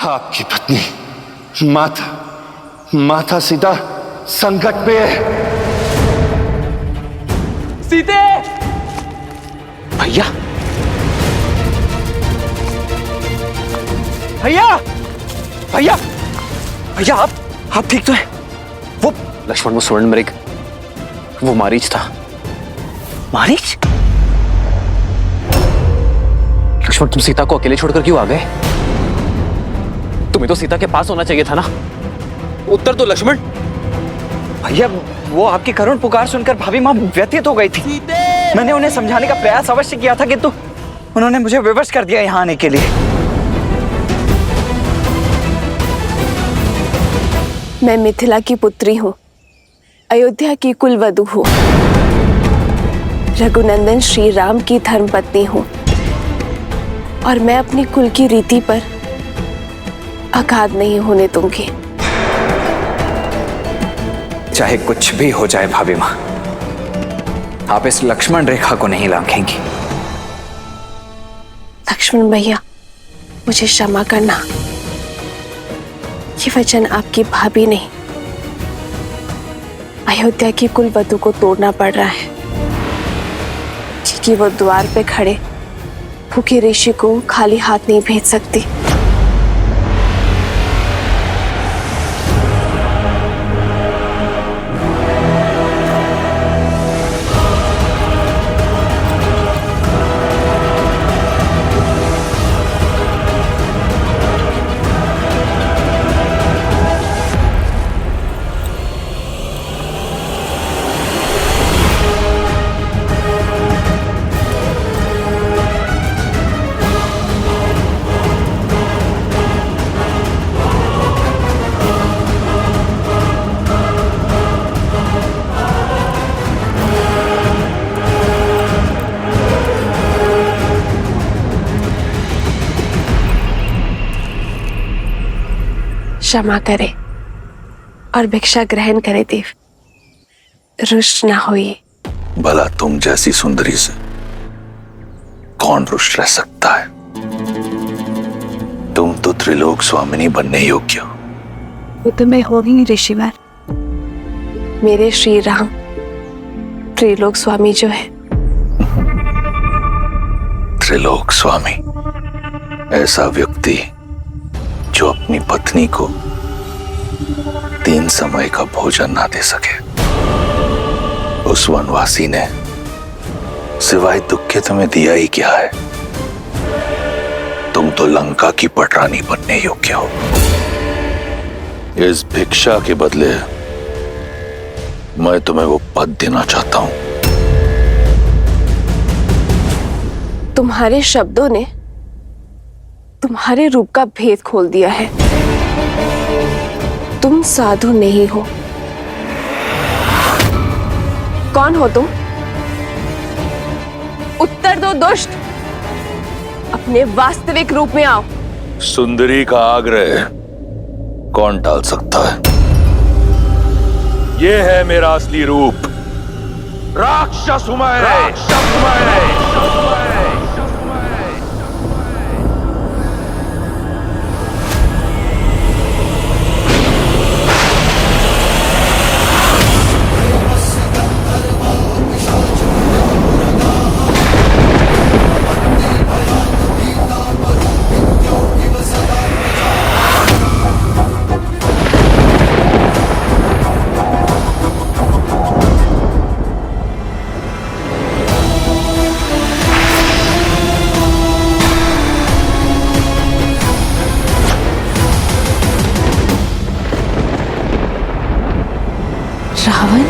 आपकी पत्नी माता सीता संकट में है। सीते! भैया भैया भैया भैया आप ठीक तो है? वो लक्ष्मण, वो स्वर्ण मृग, वो मारीच था। मारीच? लक्ष्मण, तुम सीता को अकेले छोड़कर क्यों आ गए? तुम्हें तो सीता के पास होना चाहिए था ना। उत्तर दो लक्ष्मण। भैया वो आपकी करुण पुकार सुनकर भाभी माँ व्यथित हो गई थी। मैंने उन्हें समझाने का प्रयास अवश्य किया था, किंतु उन्होंने मुझे विवश कर दिया यहाँ आने के लिए। मैं मिथिला की पुत्री हूँ, अयोध्या की कुलवधू हूँ, रघुनंदन श्री राम की धर्मपत्नी हूँ और मैं अपनी कुल की रीति पर आघात नहीं होने दूंगी। चाहे कुछ भी हो जाए भाभी माँ, आप इस लक्ष्मण रेखा को नहीं लांघेंगी। लक्ष्मण भैया, मुझे क्षमा करना। ये वचन आपकी भाभी नहीं, अयोध्या की कुलवधू को तोड़ना पड़ रहा है, क्योंकि वो द्वार पे खड़े भूखे ऋषि को खाली हाथ नहीं भेज सकती। क्षमा करे और भिक्षा ग्रहण करे देव, रुष्ट ना होइए। भला तुम जैसी सुंदरी से कौन रुष्ट रह सकता है? तुम तो त्रिलोक स्वामिनी बनने योग्य हो। वो तो मैं हो ही ऋषिवर। मेरे श्री राम त्रिलोक स्वामी जो है। त्रिलोक स्वामी ऐसा व्यक्ति जो अपनी पत्नी को 3 समय का भोजन ना दे सके। उस वनवासी ने सिवाय दुख के तुम्हें दिया ही क्या है? तुम तो लंका की पटरानी बनने योग्य हो। इस भिक्षा के बदले मैं तुम्हें वो पद देना चाहता हूं। तुम्हारे शब्दों ने तुम्हारे रूप का भेद खोल दिया है। तुम साधु नहीं हो। कौन हो तुम? उत्तर दो दुष्ट, अपने वास्तविक रूप में आओ। सुंदरी का आग्रह कौन टाल सकता है? ये है मेरा असली रूप। राक्षस हूं मैं। रावण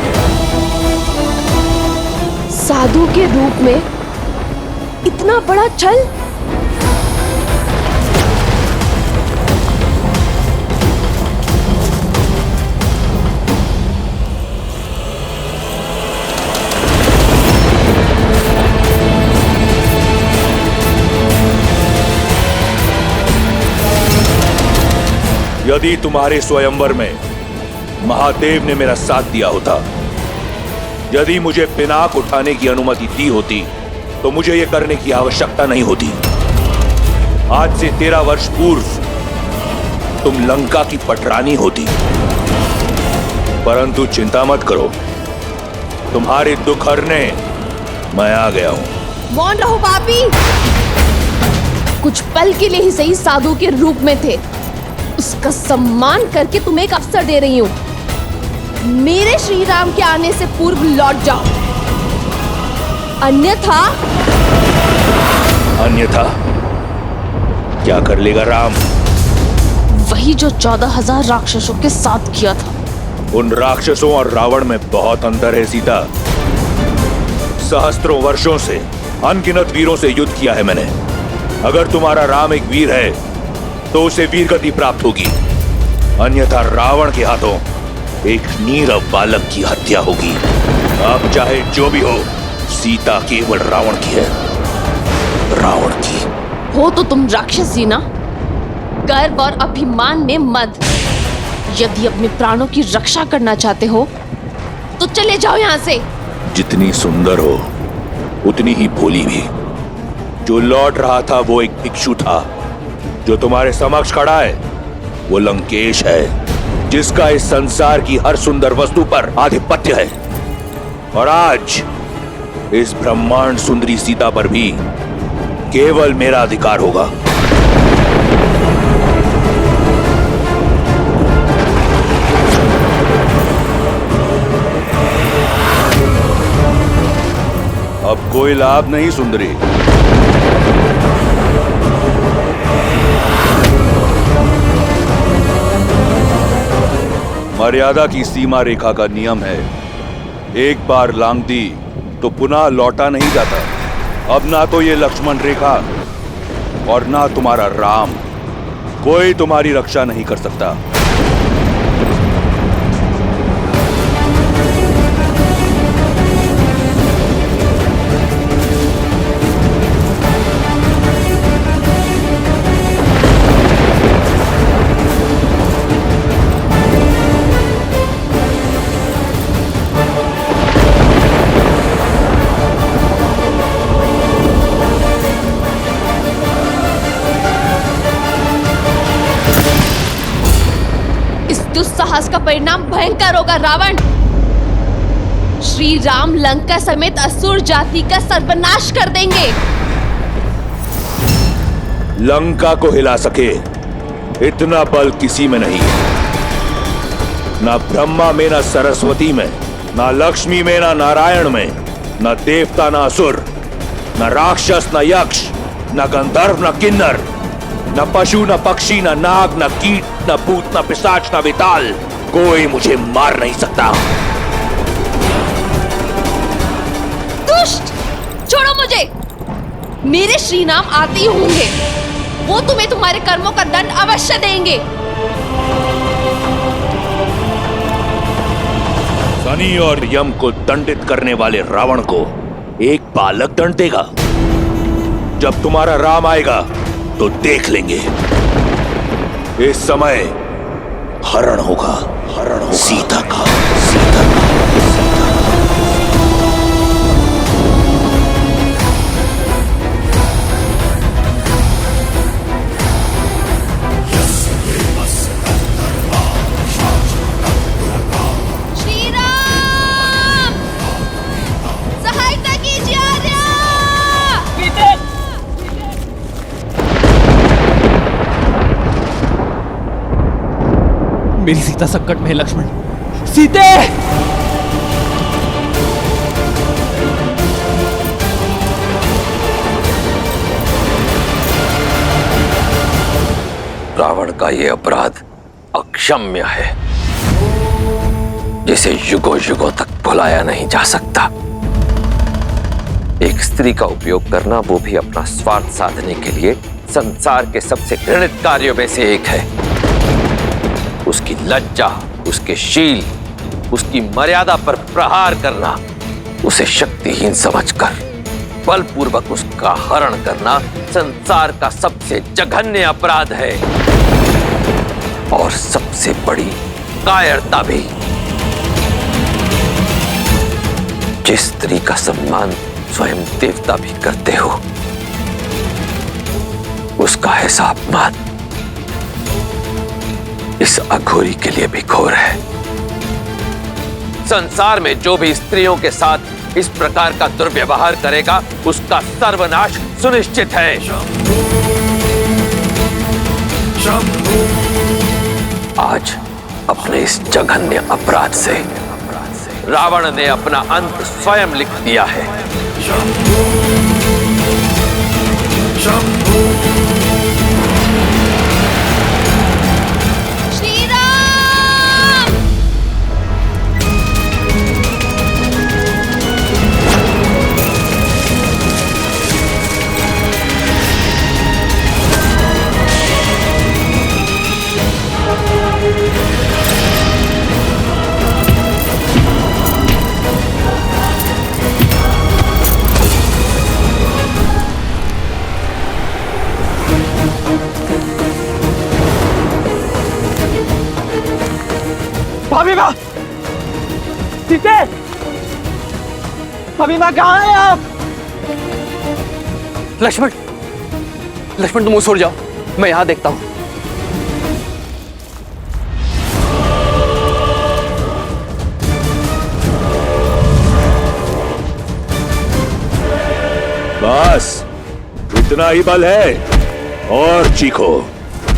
साधु के रूप में इतना बड़ा छल? यदि तुम्हारे स्वयंवर में महादेव ने मेरा साथ दिया होता, यदि मुझे पिनाक उठाने की अनुमति दी होती, तो मुझे यह करने की आवश्यकता नहीं होती। आज से 13 वर्ष पूर्व तुम लंका की पटरानी होती। परंतु चिंता मत करो, तुम्हारे दुख हरने मैं आ गया हूं। मौन रहो पापी। कुछ पल के लिए ही सही साधु के रूप में थे, उसका सम्मान करके तुम्हें एक अवसर दे रही हूं। मेरे श्री राम के आने से पूर्व लौट जाओ, अन्यथा क्या कर लेगा राम? वही जो 14,000 राक्षसों के साथ किया था। उन राक्षसों और रावण में बहुत अंतर है सीता। सहस्त्रों वर्षों से अनगिनत वीरों से युद्ध किया है मैंने। अगर तुम्हारा राम एक वीर है तो उसे वीर गति प्राप्त होगी, अन्यथा रावण के हाथों एक नीरव बालक की हत्या होगी। अब चाहे जो भी हो, सीता केवल रावण की है, रावण की। हो तो तुम राक्षसी ना, गर्व और अभिमान में मद। यदि अपने प्राणों की रक्षा करना चाहते हो तो चले जाओ यहाँ से। जितनी सुंदर हो उतनी ही भोली भी। जो लौट रहा था वो एक भिक्षु था, जो तुम्हारे समक्ष खड़ा है वो लंकेश है, जिसका इस संसार की हर सुंदर वस्तु पर आधिपत्य है। और आज इस ब्रह्मांड सुंदरी सीता पर भी केवल मेरा अधिकार होगा। अब कोई लाभ नहीं सुंदरी। मर्यादा की सीमा रेखा का नियम है, एक बार लांघ दी तो पुनः लौटा नहीं जाता। अब ना तो ये लक्ष्मण रेखा और ना तुम्हारा राम, कोई तुम्हारी रक्षा नहीं कर सकता। दुस्साहस का परिणाम भयंकर होगा रावण। श्री राम लंका समेत असुर जाति का सर्वनाश कर देंगे। लंका को हिला सके इतना बल किसी में नहीं, ना ब्रह्मा में, ना सरस्वती में, ना लक्ष्मी में, ना नारायण में, ना देवता, ना असुर, ना राक्षस, ना यक्ष, ना गंधर्व, ना किन्नर, ना पशु, ना पक्षी, ना नाग, ना कीट, ना भूत, ना पिशाच, ना विताल, कोई मुझे मार नहीं सकता। दुष्ट, छोड़ो मुझे। मेरे श्री राम आते ही होंगे, वो तुम्हें तुम्हारे कर्मों का दंड अवश्य देंगे। शनि और यम को दंडित करने वाले रावण को एक बालक दंड देगा। जब तुम्हारा राम आएगा तो देख लेंगे। इस समय हरण होगा, सीता का। श्री राम, सहायता कीजिए आर्या। मेरी सीता संकट में है लक्ष्मण। सीते! रावण का ये अपराध अक्षम्य है, जिसे युगों युगों तक भुलाया नहीं जा सकता। एक स्त्री का उपयोग करना, वो भी अपना स्वार्थ साधने के लिए, संसार के सबसे घृणित कार्यों में से एक है। उसकी लज्जा, उसके शील, उसकी मर्यादा पर प्रहार करना, उसे शक्तिहीन समझकर बलपूर्वक उसका हरण करना संसार का सबसे जघन्य अपराध है और सबसे बड़ी कायरता भी। जिस स्त्री का सम्मान स्वयं देवता भी करते हो, उसका ऐसा अपमान इस अघोरी के लिए भी घोर है। संसार में जो भी स्त्रियों के साथ इस प्रकार का दुर्व्यवहार करेगा उसका सर्वनाश सुनिश्चित है। आज अपने इस जघन्य अपराध से रावण ने अपना अंत स्वयं लिख दिया है। भाभी माँ, सीते, भाभी माँ कहाँ हैं आप? लक्ष्मण, लक्ष्मण तुम उस ओर जाओ, मैं यहां देखता हूं। बस इतना ही बल है, और चीखो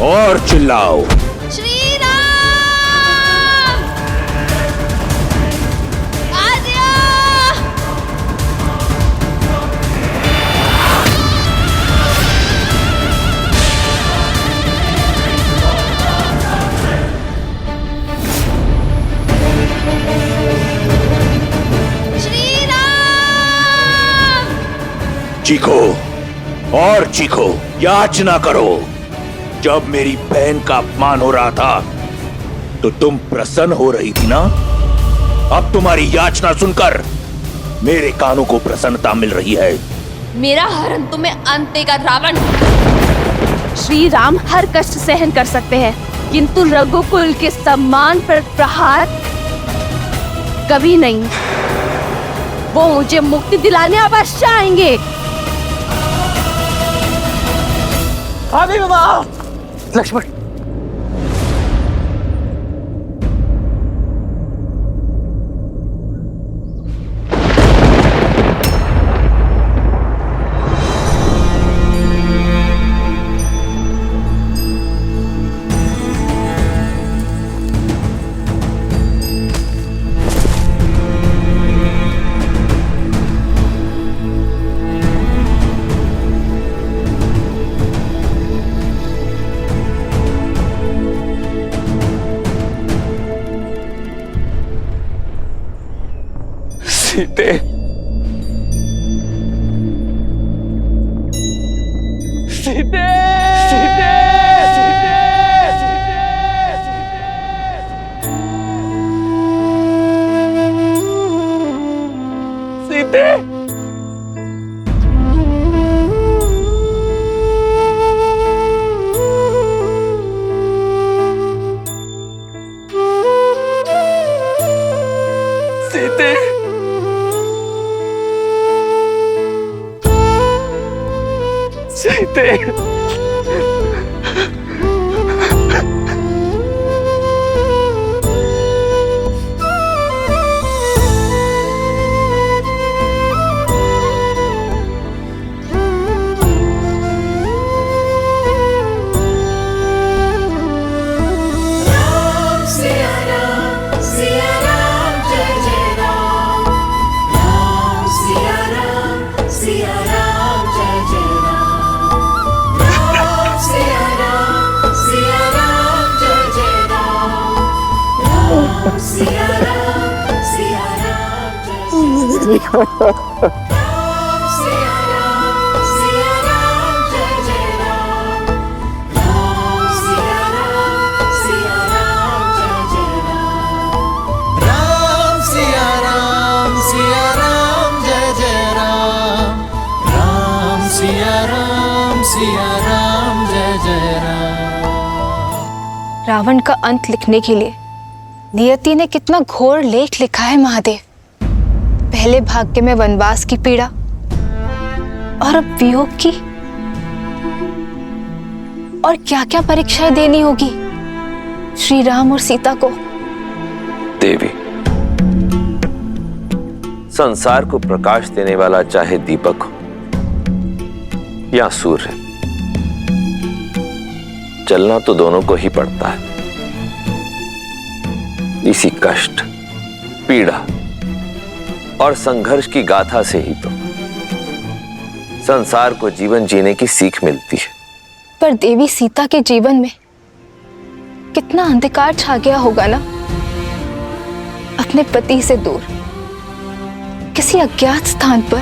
और चिल्लाओ। चीखो और चीखो, याचना करो। जब मेरी बहन का अपमान हो रहा था तो तुम प्रसन्न हो रही थी ना? अब तुम्हारी याचना सुनकर मेरे कानों को प्रसन्नता मिल रही है। मेरा हरण तुम्हें अंत देगा रावण। श्री राम हर कष्ट सहन कर सकते हैं, किंतु रघुकुल के सम्मान पर प्रहार कभी नहीं। वो मुझे मुक्ति दिलाने अवश्य आएंगे। भाभी माँ, लक्ष्मण, सीते, सीते, सीते, सीते, सीते। सीते, रावण का अंत लिखने के लिए नियति ने कितना घोर लेख लिखा है महादेव। पहले भाग्य में वनवास की पीड़ा और अब वियोग की, और क्या क्या परीक्षाएं देनी होगी श्री राम और सीता को। देवी, संसार को प्रकाश देने वाला चाहे दीपक हो या सूर्य, चलना तो दोनों को ही पड़ता है। इसी कष्ट, पीड़ा और संघर्ष की गाथा से ही तो संसार को जीवन जीने की सीख मिलती है। पर देवी सीता के जीवन में कितना अंधकार छा गया होगा ना। अपने पति से दूर किसी अज्ञात स्थान पर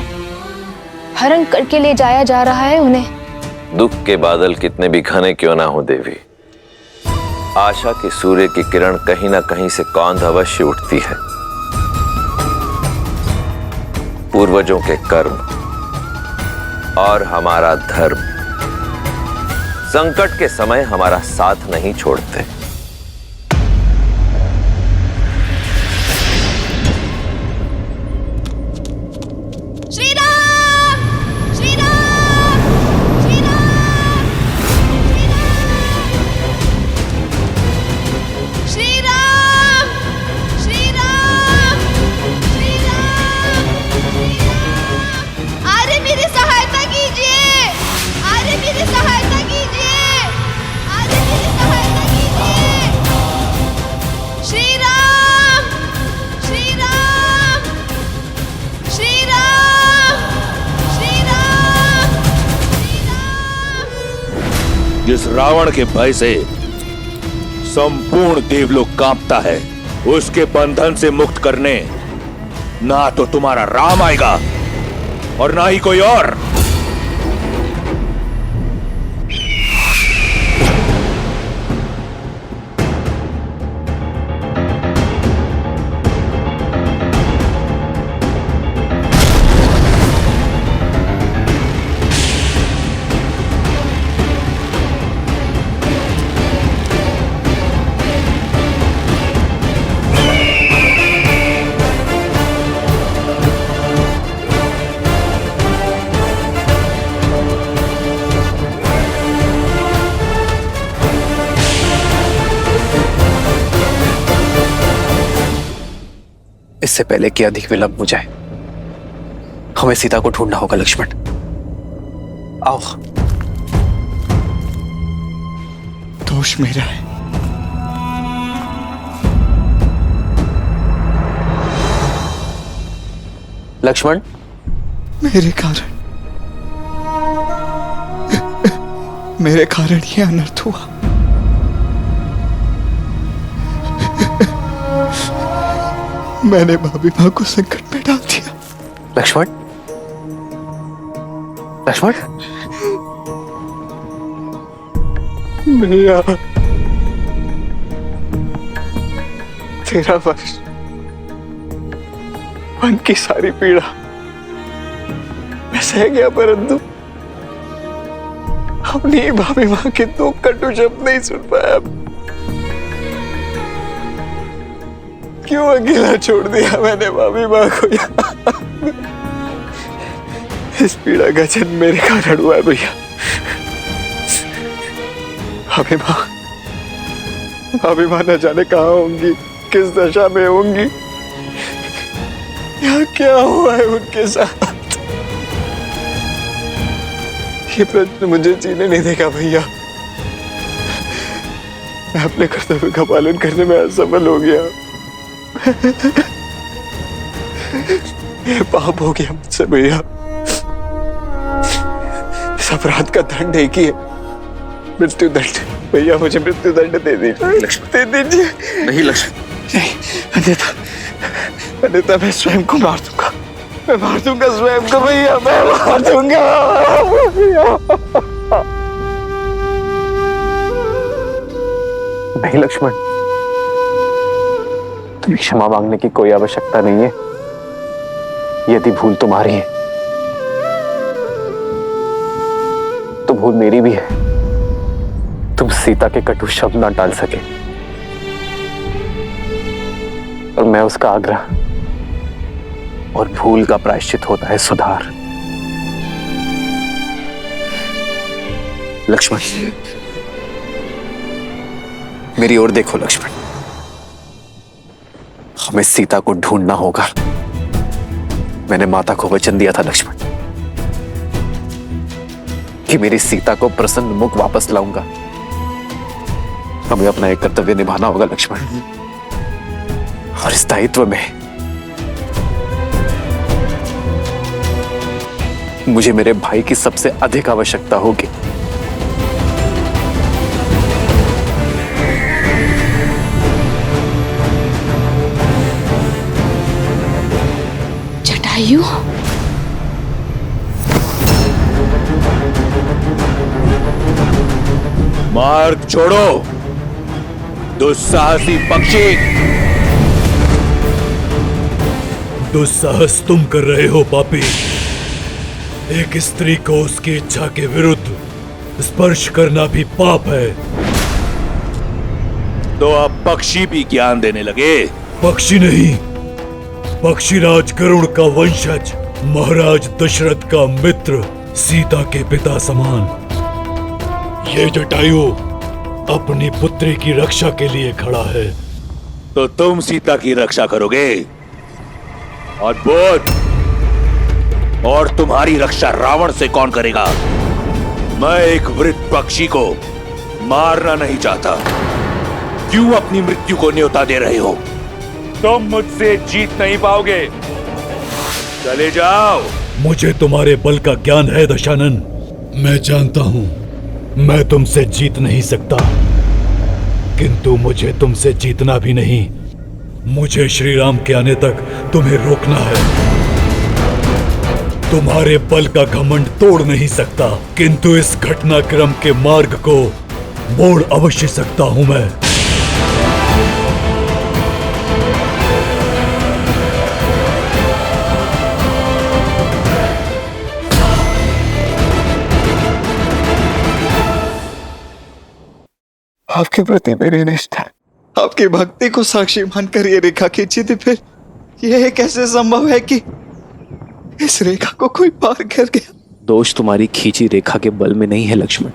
हरण करके ले जाया जा रहा है उन्हें। दुख के बादल कितने भी घने क्यों ना हो देवी, आशा के सूर्य की किरण कहीं ना कहीं से कौंध अवश्य उठती है। पूर्वजों के कर्म और हमारा धर्म संकट के समय हमारा साथ नहीं छोड़ते। श्री राम, श्री राम, श्री राम, श्री राम, श्री राम, श्री राम, श्री राम। अरे मेरी सहायता कीजिए, अरे मेरी सहायता कीजिए, अरे मेरी सहायता कीजिए। श्री राम, श्री राम, श्री राम, श्री राम, श्री राम। जिस रावण के भय से संपूर्ण देवलोक कांपता है, उसके बंधन से मुक्त करने ना तो तुम्हारा राम आएगा और ना ही कोई और। इससे पहले कि अधिक विलंब हो जाए, हमें सीता को ढूंढना होगा। लक्ष्मण, आओ। दोष मेरा है। लक्ष्मण, मेरे कारण ये अनर्थ हुआ। मैंने भाभी माँ को संकट में डाल दिया। लक्ष्मण, लक्ष्मण, भैया, 13 वर्ष मन की सारी पीड़ा मैं सह गया, परंतु अपनी भाभी माँ के 2 कटु शब्द नहीं सुन पाया। क्यों अकेला छोड़ दिया मैंने भाभी माँ को यहाँ? इस पीड़ा का जन्म मेरे कारण हुआ है भैया। भाभी माँ न जाने कहाँ होंगी, किस दशा में होंगी, यहाँ क्या हुआ है उनके साथ, ये प्रश्न मुझे जीने नहीं देगा भैया। मैं अपने कर्तव्य का पालन करने में असफल हो गया। ये पाप हो गया मुझसे भैया। इस अपराध का दंड एक ही है, मृत्यु दंड। भैया मुझे मृत्यु दंड दे दीजिए। लक्ष्मण, दे दीजिए। नहीं लक्ष्मण, नहीं, अन्यथा मैं स्वयं को मार दूंगा। मैं मार दूंगा स्वयं को भैया, मैं मार दूंगा। नहीं लक्ष्मण, तुम्हें क्षमा मांगने की कोई आवश्यकता नहीं है। यदि भूल तुम्हारी है तो भूल मेरी भी है। तुम सीता के कटु शब्द ना टाल सके और मैं उसका आग्रह, और भूल का प्रायश्चित होता है सुधार। लक्ष्मण, मेरी ओर देखो लक्ष्मण, हमें सीता को ढूंढना होगा। मैंने माता को वचन दिया था लक्ष्मण कि मेरी सीता को प्रसन्न मुख वापस लाऊंगा। हमें अपना एक कर्तव्य निभाना होगा लक्ष्मण, और इस दायित्व में मुझे मेरे भाई की सबसे अधिक आवश्यकता होगी। जटायु, मार्ग छोड़ो दुस्साहसी पक्षी। दुस्साहस तुम कर रहे हो पापी। एक स्त्री को उसकी इच्छा के विरुद्ध स्पर्श करना भी पाप है। तो अब पक्षी भी ज्ञान देने लगे। पक्षी नहीं, पक्षीराज गरुड़ का वंशज, महाराज दशरथ का मित्र, सीता के पिता समान। ये जटायु अपनी पुत्री की रक्षा के लिए खड़ा है। तो तुम सीता की रक्षा करोगे? अद्भुत। और तुम्हारी रक्षा रावण से कौन करेगा? मैं एक वृद्ध पक्षी को मारना नहीं चाहता। क्यों अपनी मृत्यु को न्योता दे रहे हो? तुम मुझसे जीत नहीं पाओगे। चले जाओ। मुझे तुम्हारे बल का ज्ञान है दशानन। मैं जानता हूं मैं तुमसे जीत नहीं सकता, किंतु मुझे तुमसे जीतना भी नहीं। मुझे श्री राम के आने तक तुम्हें रोकना है। तुम्हारे बल का घमंड तोड़ नहीं सकता, किंतु इस घटनाक्रम के मार्ग को मोड़ अवश्य सकता हूं मैं। आपके प्रति मेरी निष्ठा, आपकी भक्ति को साक्षी मानकर ये रेखा खींची थी, फिर यह कैसे संभव है कि इस रेखा को कोई पार कर गया? दोष तुम्हारी खींची रेखा के बल में नहीं है लक्ष्मण,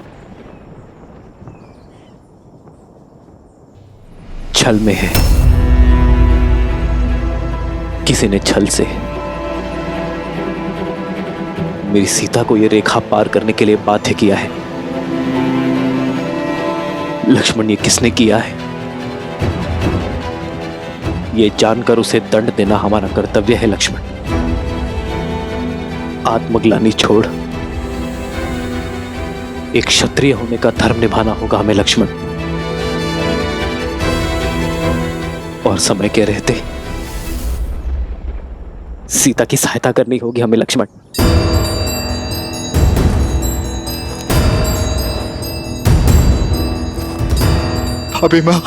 छल में है। किसी ने छल से मेरी सीता को यह रेखा पार करने के लिए बाध्य किया है। लक्ष्मण, ये किसने किया है? ये जानकर उसे दंड देना हमारा कर्तव्य है लक्ष्मण। आत्मग्लानि छोड़ एक क्षत्रिय होने का धर्म निभाना होगा हमें लक्ष्मण, और समय के रहते सीता की सहायता करनी होगी हमें लक्ष्मण। भाभी मां,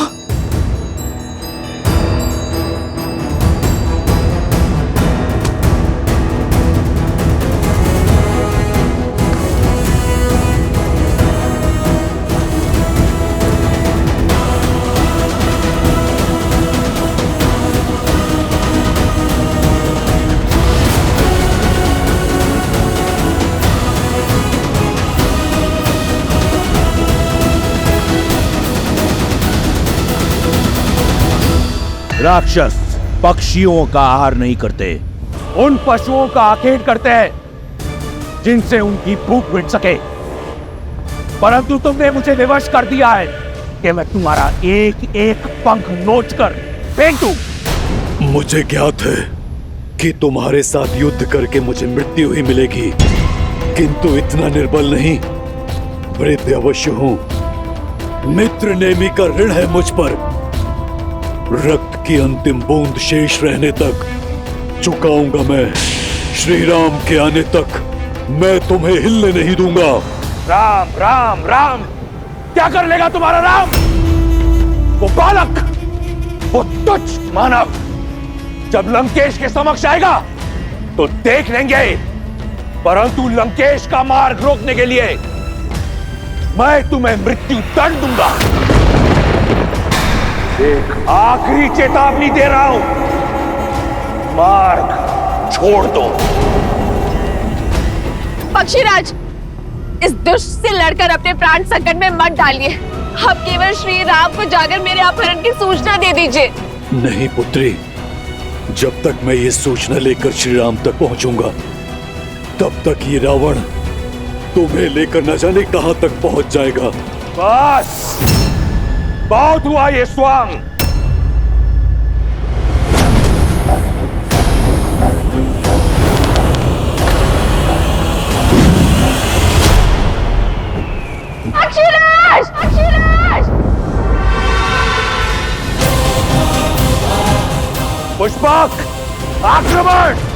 राक्षस पक्षियों का आहार नहीं करते, उन पशुओं का आखेट करते हैं जिनसे उनकी भूख मिट सके। परंतु तुमने मुझे विवश कर दिया है कि मैं तुम्हारा एक एक पंख नोच कर फेंक दूं। मुझे ज्ञात है कि तुम्हारे साथ युद्ध करके मुझे मृत्यु ही मिलेगी, किंतु इतना निर्बल नहीं, वृद्ध अवश्य हूं। मित्र नेमी का ऋण है मुझ पर। रक्त की अंतिम बूंद शेष रहने तक चुकाऊंगा मैं। श्री राम के आने तक मैं तुम्हें हिलने नहीं दूंगा। राम राम राम, क्या कर लेगा तुम्हारा राम? वो बालक, वो तुच्छ मानव जब लंकेश के समक्ष आएगा तो देख लेंगे, परंतु लंकेश का मार्ग रोकने के लिए मैं तुम्हें मृत्यु दंड दूंगा। एक आखिरी चेतावनी दे रहा हूं, मार्ग छोड़ दो। पक्षीराज, इस दुष्ट से लड़कर अपने प्राण संकट में मत डालिए। आप केवल श्री राम को जाकर मेरे अपहरण की सूचना दे दीजिए। नहीं पुत्री, जब तक मैं ये सूचना लेकर श्री राम तक पहुंचूंगा तब तक ये रावण तुम्हें लेकर न जाने कहां तक पहुंच जाएगा। बस बहुत हुआ ये स्वांग। अक्षराज! अक्षराज! पुष्पक, आक्रमण!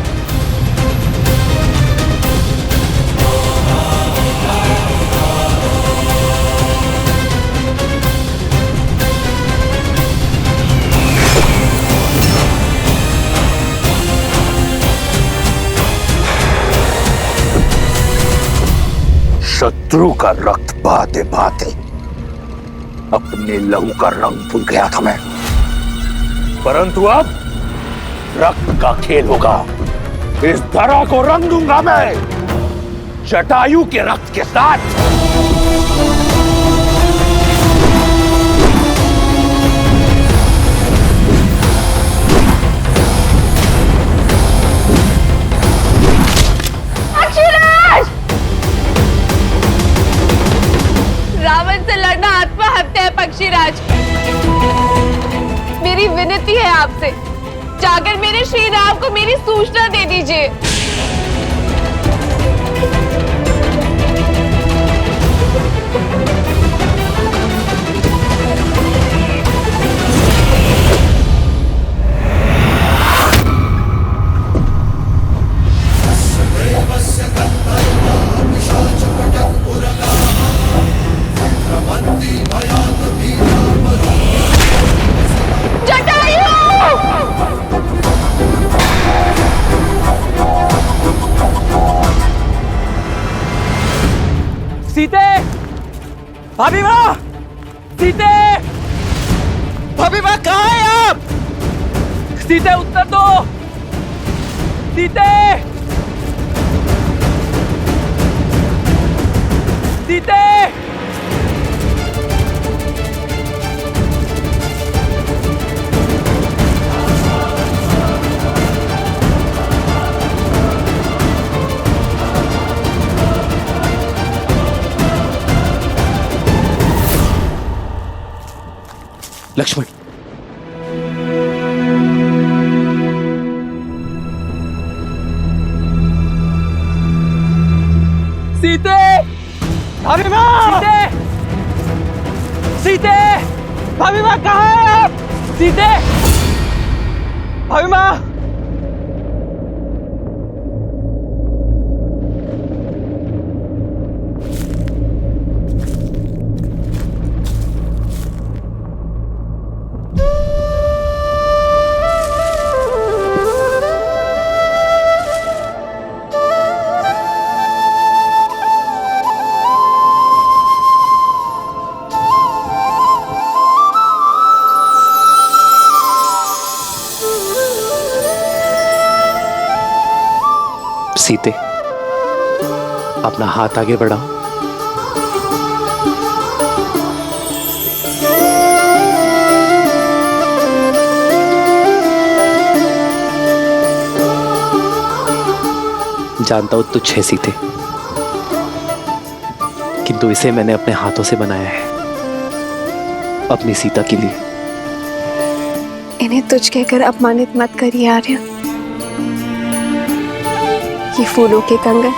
शत्रु का रक्त बहाते बहाते अपने लहू का रंग भूल गया था मैं, परंतु अब रक्त का खेल होगा। इस धरा को रंग दूंगा मैं जटायु के रक्त के साथ। रावण से लड़ना आत्महत्या है पक्षीराज। मेरी विनती है आपसे, जाकर मेरे श्री राम को मेरी सूचना दे दीजिए। सीते! भाभी माँ! सीते! भाभी माँ कहाँ है आप? सीते उत्तर दो! सीते! सीते! लक्ष्मण, सीते! भाभी माँ! सीते! सीते! भाभी माँ कहाँ है आप? सीते! भाभी माँ! सीते, अपना हाथ आगे बढ़ाओ। जानता हूं तुझ है सीते, किंतु इसे मैंने अपने हाथों से बनाया है, अपनी सीता के लिए। इन्हें तुझ कहकर अपमानित मत करिए आर्य। ये फूलों के कंगन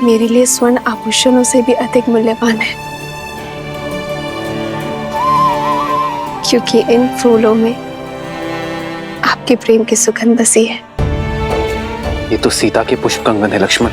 मेरे लिए स्वर्ण आभूषणों से भी अधिक मूल्यवान है, क्योंकि इन फूलों में आपके प्रेम की सुगंध बसी है। ये तो सीता के पुष्प कंगन है लक्ष्मण।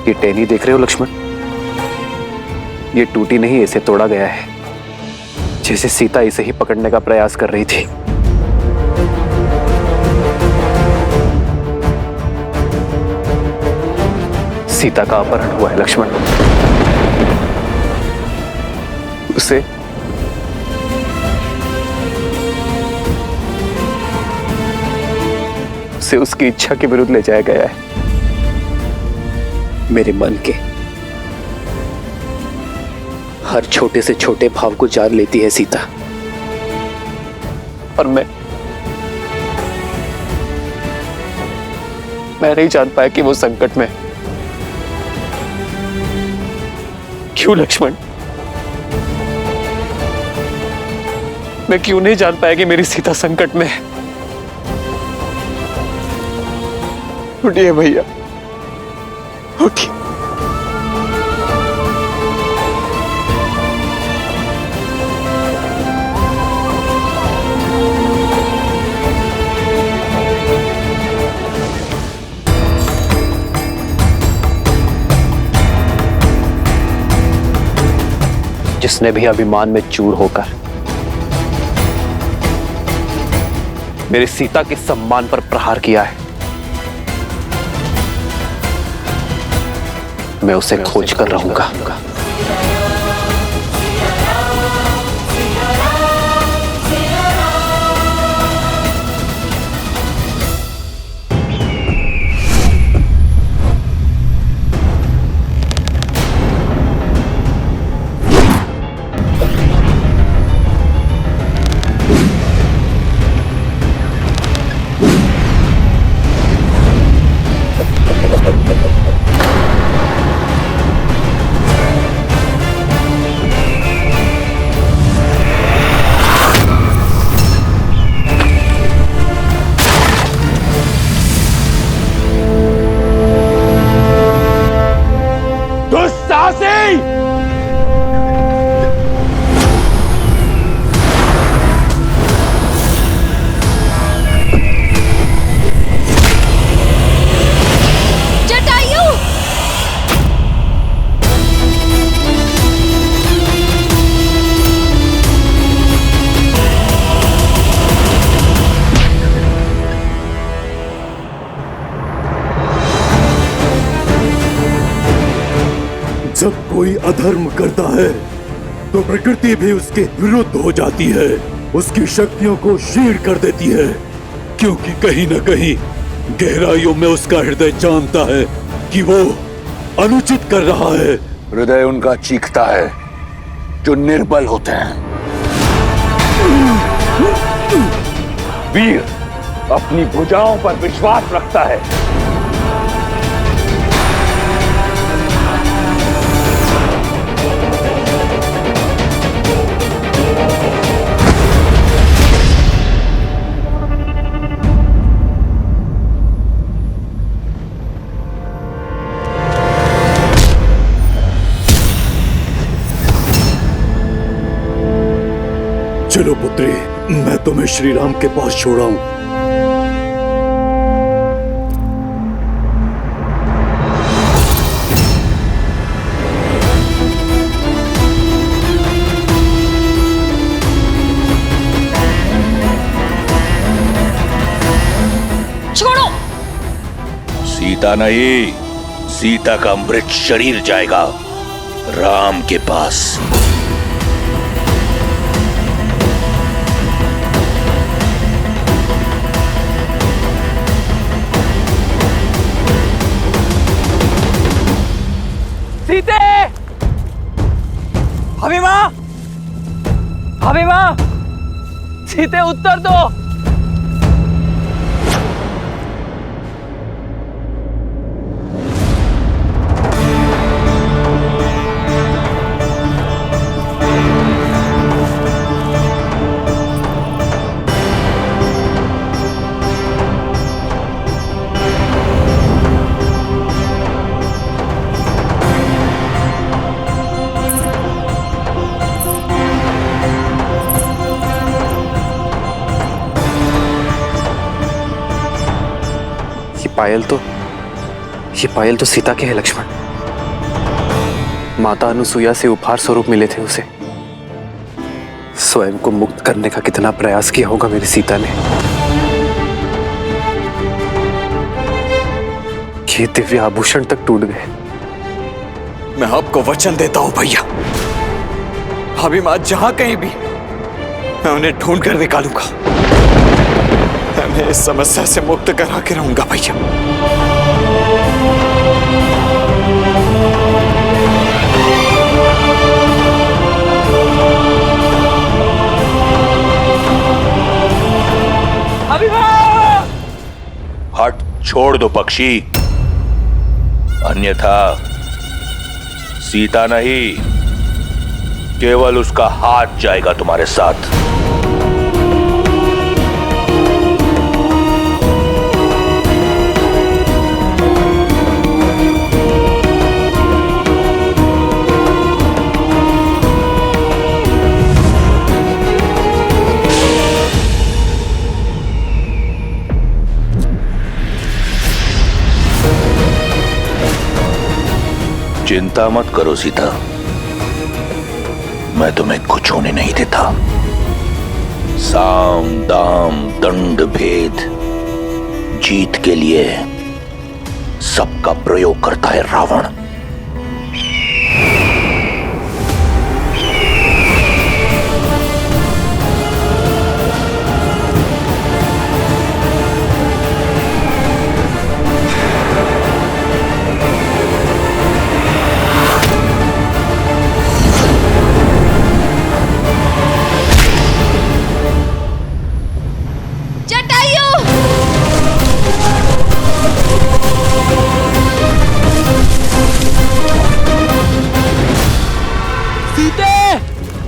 ये टहनी देख रहे हो लक्ष्मण, ये टूटी नहीं, इसे तोड़ा गया है, जैसे सीता इसे ही पकड़ने का प्रयास कर रही थी। सीता का अपहरण हुआ है लक्ष्मण। उसे उसकी इच्छा के विरुद्ध ले जाया गया है। मेरे मन के हर छोटे से छोटे भाव को जान लेती है सीता, और मैं नहीं जान पाया कि वो संकट में। क्यों लक्ष्मण? मैं क्यों नहीं जान पाया कि मेरी सीता संकट में है? उठिए भैया, उठिए। जिसने भी अभिमान में चूर होकर मेरी सीता के सम्मान पर प्रहार किया है, मैं उसे खोज कर रहूंगा। जब कोई अधर्म करता है तो प्रकृति भी उसके विरुद्ध हो जाती है, उसकी शक्तियों को क्षीण कर देती है, क्योंकि कहीं न कहीं गहराइयों में उसका हृदय जानता है कि वो अनुचित कर रहा है। हृदय उनका चीखता है जो निर्बल होते हैं। वीर अपनी भुजाओं पर विश्वास रखता है। चलो पुत्री, मैं तुम्हें श्री राम के पास छोड़ाऊं। छोड़ो। सीता नहीं, सीता का मृत शरीर जाएगा राम के पास। सीते! भाभी माँ! भाभी माँ! सीते उत्तर दो! ये पायल तो सीता के है लक्ष्मण। माता अनुसुईया से उपहार स्वरूप मिले थे उसे। स्वयं को मुक्त करने का कितना प्रयास किया होगा मेरी सीता ने। ये दिव्य आभूषण तक टूट गए। मैं आपको वचन देता हूं भैया, भाभी माँ जहां कहीं भी, मैं उन्हें ढूंढ कर निकालूंगा। मैं इस समस्या से मुक्त करा के रहूंगा भैया। हट छोड़ दो पक्षी, अन्यथा सीता नहीं, केवल उसका हाथ जाएगा तुम्हारे साथ। चिंता मत करो सीता, मैं तुम्हें कुछ होने नहीं देता। साम दाम दंड भेद जीत के लिए सबका प्रयोग करता है रावण।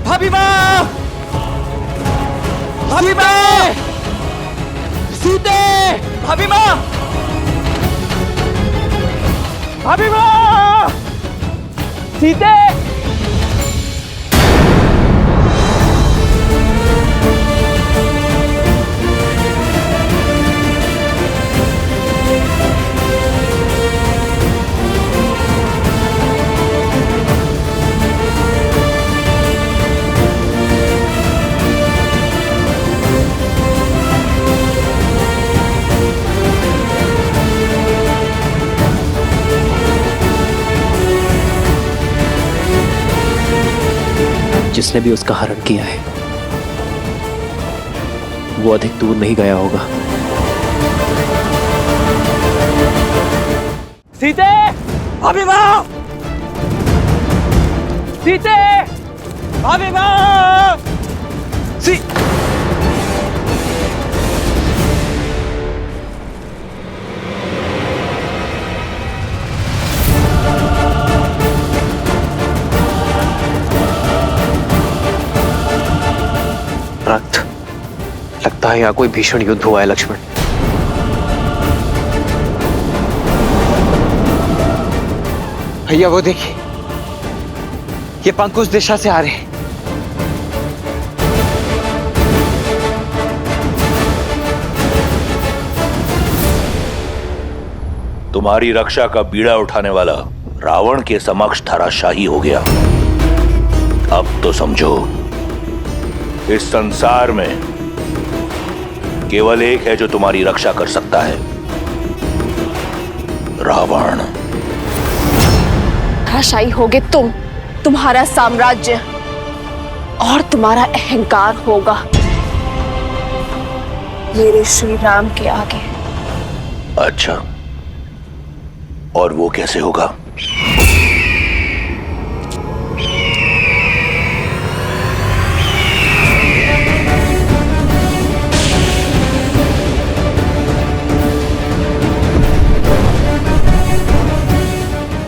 भाभी माँ! भाभी माँ! सीते! भाभी माँ! भाभी माँ! सीते! जिसने भी उसका हरण किया है वो अधिक दूर नहीं गया होगा। सीते! भाभी माँ! सीते! भाभी माँ! रक्त, लगता है यहाँ कोई भीषण युद्ध हुआ है लक्ष्मण। भैया वो देखिए, ये पंख उस दिशा से आ रहे हैं। तुम्हारी रक्षा का बीड़ा उठाने वाला रावण के समक्ष धराशाही हो गया। अब तो समझो, इस संसार में केवल एक है जो तुम्हारी रक्षा कर सकता है, रावण। धराशायी होगे तुम, तुम्हारा साम्राज्य और तुम्हारा अहंकार होगा मेरे श्री राम के आगे। अच्छा, और वो कैसे होगा?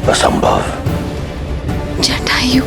असंभव। जटायु,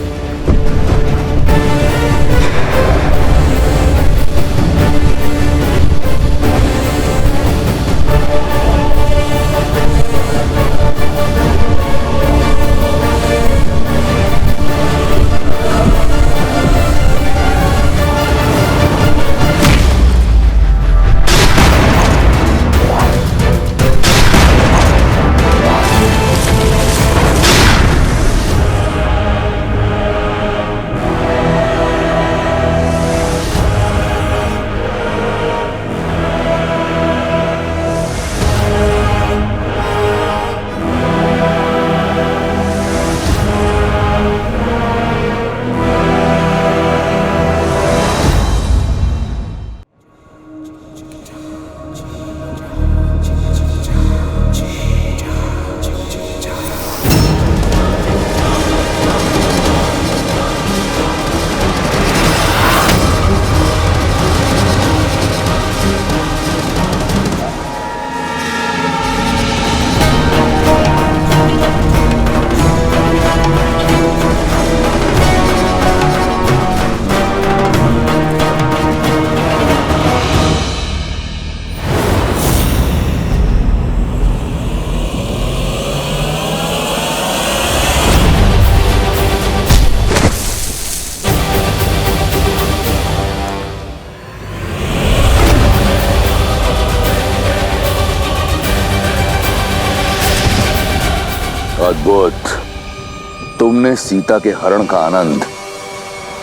सुबोध, तुमने सीता के हरण का आनंद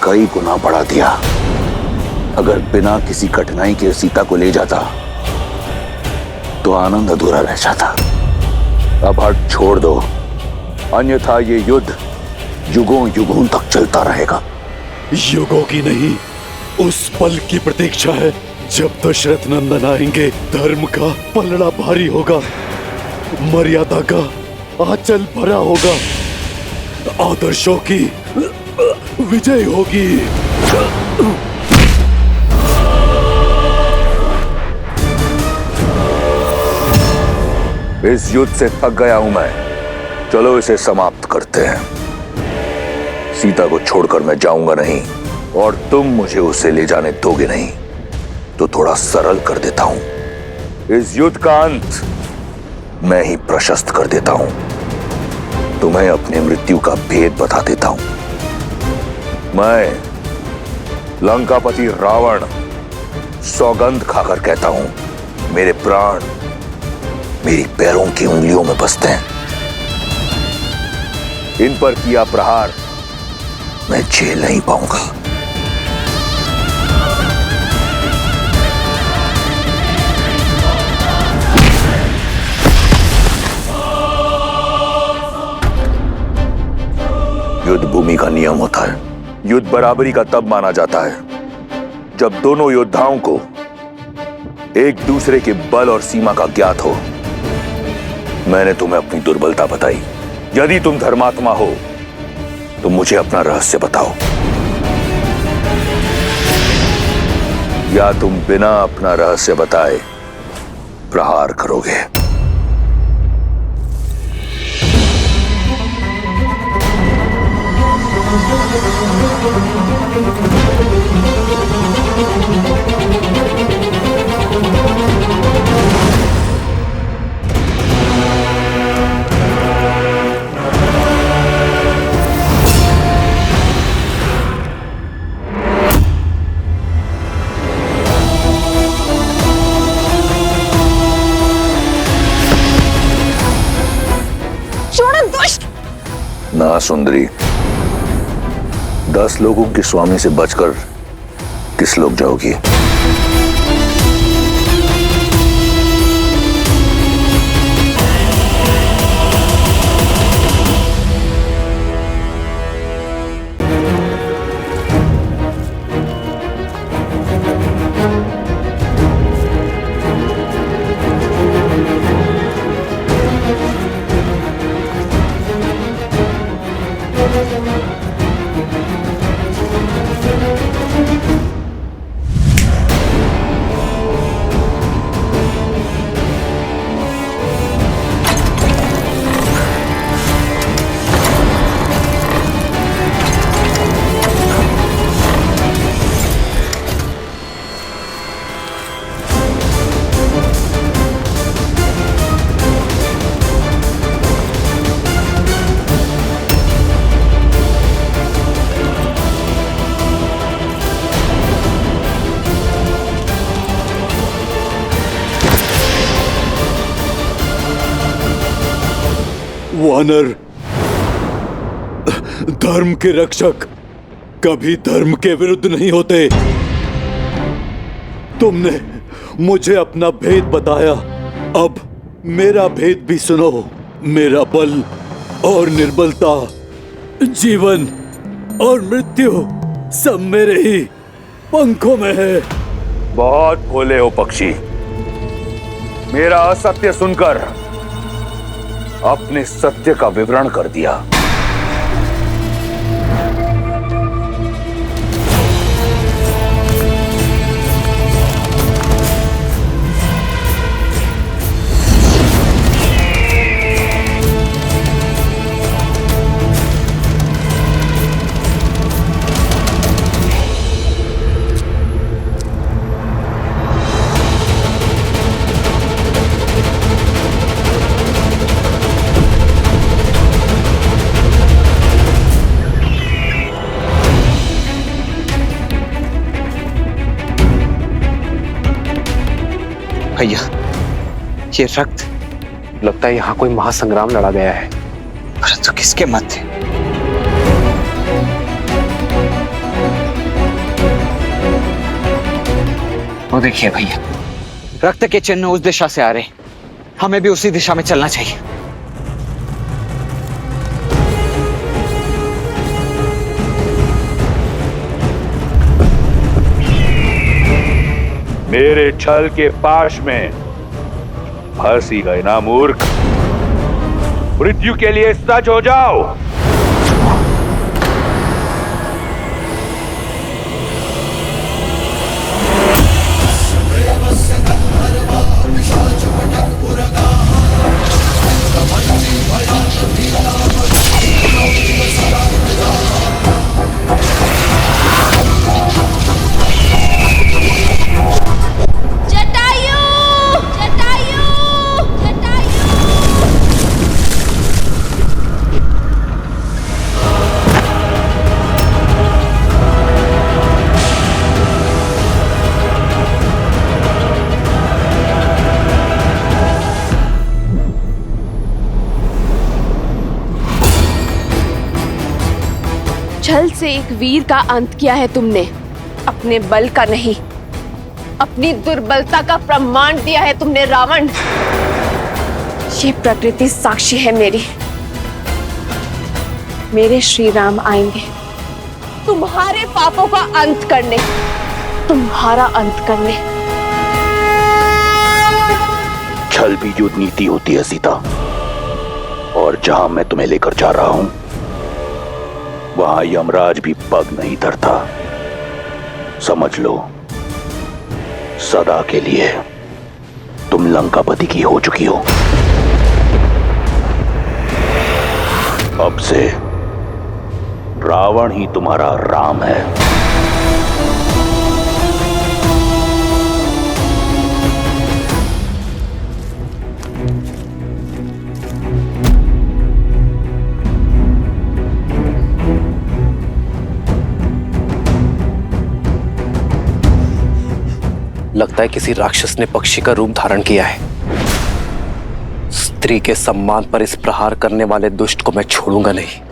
कई गुना बढ़ा दिया। अगर बिना किसी कठिनाई के सीता को ले जाता तो आनंद अधूरा रह जाता। अब हट छोड़ दो, अन्यथा ये युद्ध युगों युगों तक चलता रहेगा। युगों की नहीं, उस पल की प्रतीक्षा है जब दशरथ नंदन आएंगे। धर्म का पलड़ा भारी होगा, मर्यादा का आंचल भरा होगा, आदर्शों की विजय होगी। इस युद्ध से थक गया हूं मैं, चलो इसे समाप्त करते हैं। सीता को छोड़कर मैं जाऊंगा नहीं और तुम मुझे उसे ले जाने दोगे नहीं, तो थोड़ा सरल कर देता हूं। इस युद्ध का अंत मैं ही प्रशस्त कर देता हूं। तुम्हें अपनी मृत्यु का भेद बता देता हूं। मैं लंकापति रावण सौगंध खाकर कहता हूं, मेरे प्राण मेरी पैरों की उंगलियों में बसते हैं। इन पर किया प्रहार मैं झेल नहीं पाऊंगा। युद्ध भूमि का नियम होता है। युद्ध बराबरी का तब माना जाता है जब दोनों योद्धाओं को एक दूसरे के बल और सीमा का ज्ञात हो। मैंने तुम्हें अपनी दुर्बलता बताई। यदि तुम धर्मात्मा हो तो मुझे अपना रहस्य बताओ, या तुम बिना अपना रहस्य बताए प्रहार करोगे। ना सुंदरी, 10 लोगों के स्वामी से बचकर किस लोग जाओगी? वानर, धर्म के रक्षक कभी धर्म के विरुद्ध नहीं होते। तुमने मुझे अपना भेद बताया, अब मेरा भेद भी सुनो। मेरा बल और निर्बलता, जीवन और मृत्यु सब मेरे ही पंखों में है। बहुत भोले हो पक्षी। मेरा असत्य सुनकर अपने सत्य का विवरण कर दिया। भैया, ये रक्त, लगता है यहाँ कोई महासंग्राम लड़ा गया है। परंतु किसके मत थे? वो देखिए भैया, रक्त के चिन्ह उस दिशा से आ रहे, हमें भी उसी दिशा में चलना चाहिए। मेरे छल के पाश में फंसी गए ना मूर्ख। मृत्यु के लिए सच हो जाओ। छल से एक वीर का अंत किया है तुमने, अपने बल का नहीं, अपनी दुर्बलता का प्रमाण दिया है तुमने रावण। ये प्रकृति साक्षी है मेरी। मेरे श्री राम आएंगे तुम्हारे पापों का अंत करने, तुम्हारा अंत करने। छल भी युद्ध नीति होती है सीता, और जहां मैं तुम्हें लेकर जा रहा हूं वहां यमराज भी पग नहीं धरता। समझ लो, सदा के लिए तुम लंकापति की हो चुकी हो। अब से रावण ही तुम्हारा राम है। लगता है किसी राक्षस ने पक्षी का रूप धारण किया है। स्त्री के सम्मान पर इस प्रहार करने वाले दुष्ट को मैं छोड़ूंगा नहीं।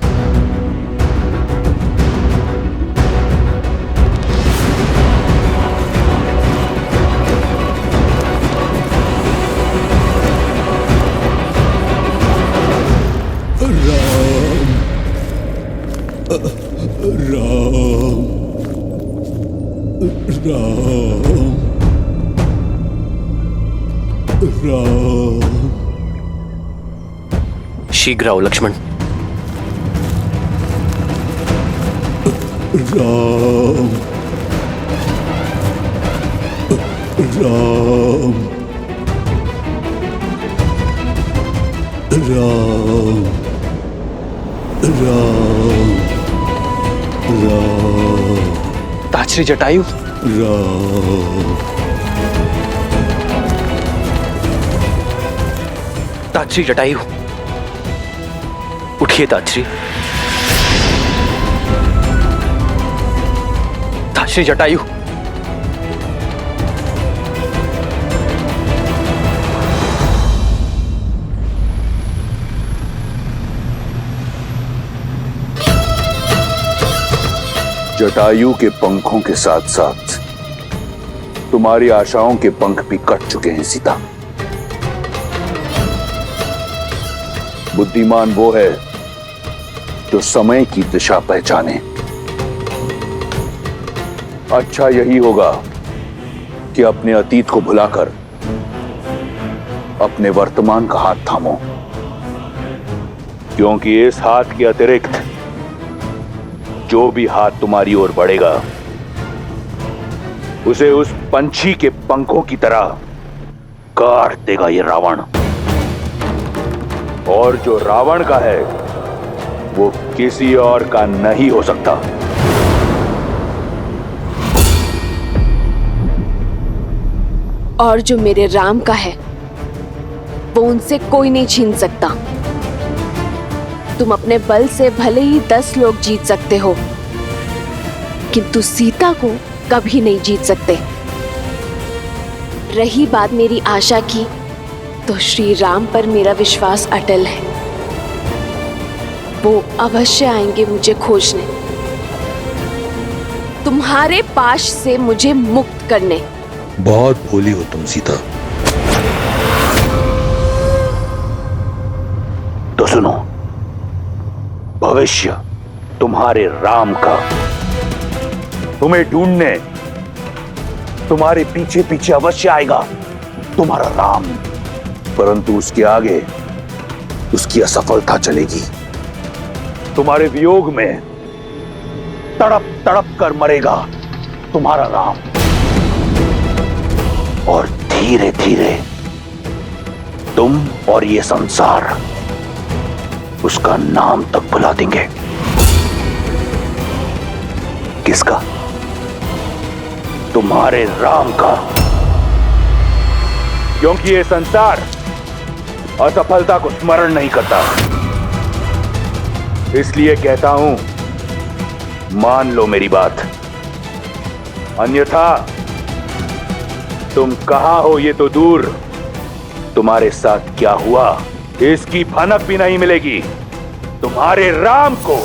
शीघ्र आओ लक्ष्मण। राम राम राम राम राम। ताछरी जटायु। राम ताछरी जटायु, उठिए ताछरी। ताछरी जटायु। जटायु के पंखों के साथ साथ तुम्हारी आशाओं के पंख भी कट चुके हैं सीता। बुद्धिमान वो है जो समय की दिशा पहचाने। अच्छा यही होगा कि अपने अतीत को भुलाकर अपने वर्तमान का हाथ थामो, क्योंकि इस हाथ के अतिरिक्त जो भी हाथ तुम्हारी ओर बढ़ेगा उसे उस पंछी के पंखों की तरह काट देगा ये रावण। और जो रावण का है वो किसी और का नहीं हो सकता। और जो मेरे राम का है वो उनसे कोई नहीं छीन सकता। तुम अपने बल से भले ही 10 लोग जीत सकते हो, किंतु सीता को कभी नहीं जीत सकते। रही बात मेरी आशा की, तो श्री राम पर मेरा विश्वास अटल है। वो अवश्य आएंगे मुझे खोजने, तुम्हारे पाश से मुझे मुक्त करने। बहुत भोली हो तुम सीता। तो सुनो, भविष्य तुम्हारे राम का तुम्हें ढूंढने तुम्हारे पीछे पीछे अवश्य आएगा, तुम्हारा राम। परंतु उसके आगे उसकी असफलता चलेगी। तुम्हारे वियोग में तड़प तड़प कर मरेगा तुम्हारा राम, और धीरे धीरे तुम और ये संसार उसका नाम तक भुला देंगे। किसका? तुम्हारे राम का। क्योंकि ये संसार असफलता को स्मरण नहीं करता। इसलिए कहता हूं, मान लो मेरी बात, अन्यथा तुम कहां हो ये तो दूर, तुम्हारे साथ क्या हुआ इसकी भनक भी नहीं मिलेगी तुम्हारे राम को।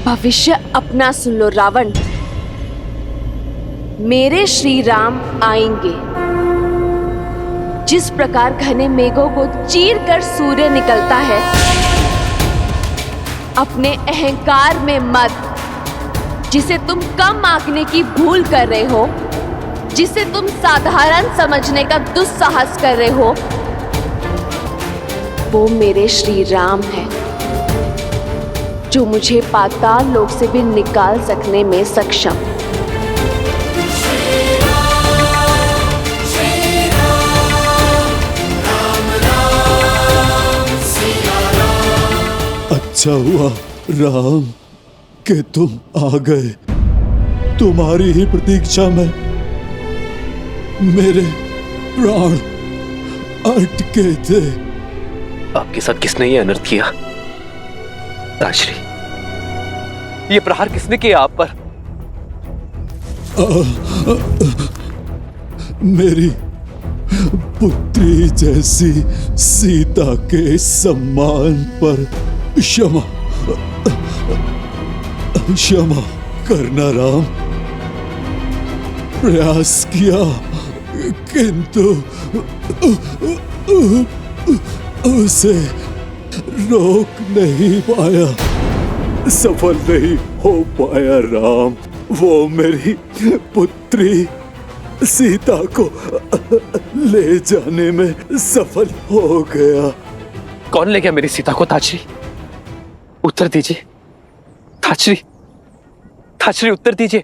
भविष्य अपना सुन लो रावण। मेरे श्री राम आएंगे। जिस प्रकार घने मेघों को चीर कर सूर्य निकलता है, अपने अहंकार में मत, जिसे तुम कम आंकने की भूल कर रहे हो, जिसे तुम साधारण समझने का दुस्साहस कर रहे हो, वो मेरे श्री राम है, जो मुझे पाताल लोक से भी निकाल सकने में सक्षम। अच्छा हुआ राम कि तुम आ गए। तुम्हारी ही प्रतीक्षा में मेरे प्राण अटके थे। आपके साथ किसने ये अनर्थ किया? ताश्री, ये प्रहार किसने किया आप पर? मेरी पुत्री जैसी सीता के सम्मान पर क्षमा क्षमा करना राम। प्रयास किया किंतु उसे रोक नहीं पाया, सफल नहीं हो पाया राम। वो मेरी पुत्री सीता को ले जाने में सफल हो गया। कौन ले गया मेरी सीता को? ताश्री, उत्तर दीजिए। ताश्री, ताश्री, उत्तर दीजिए।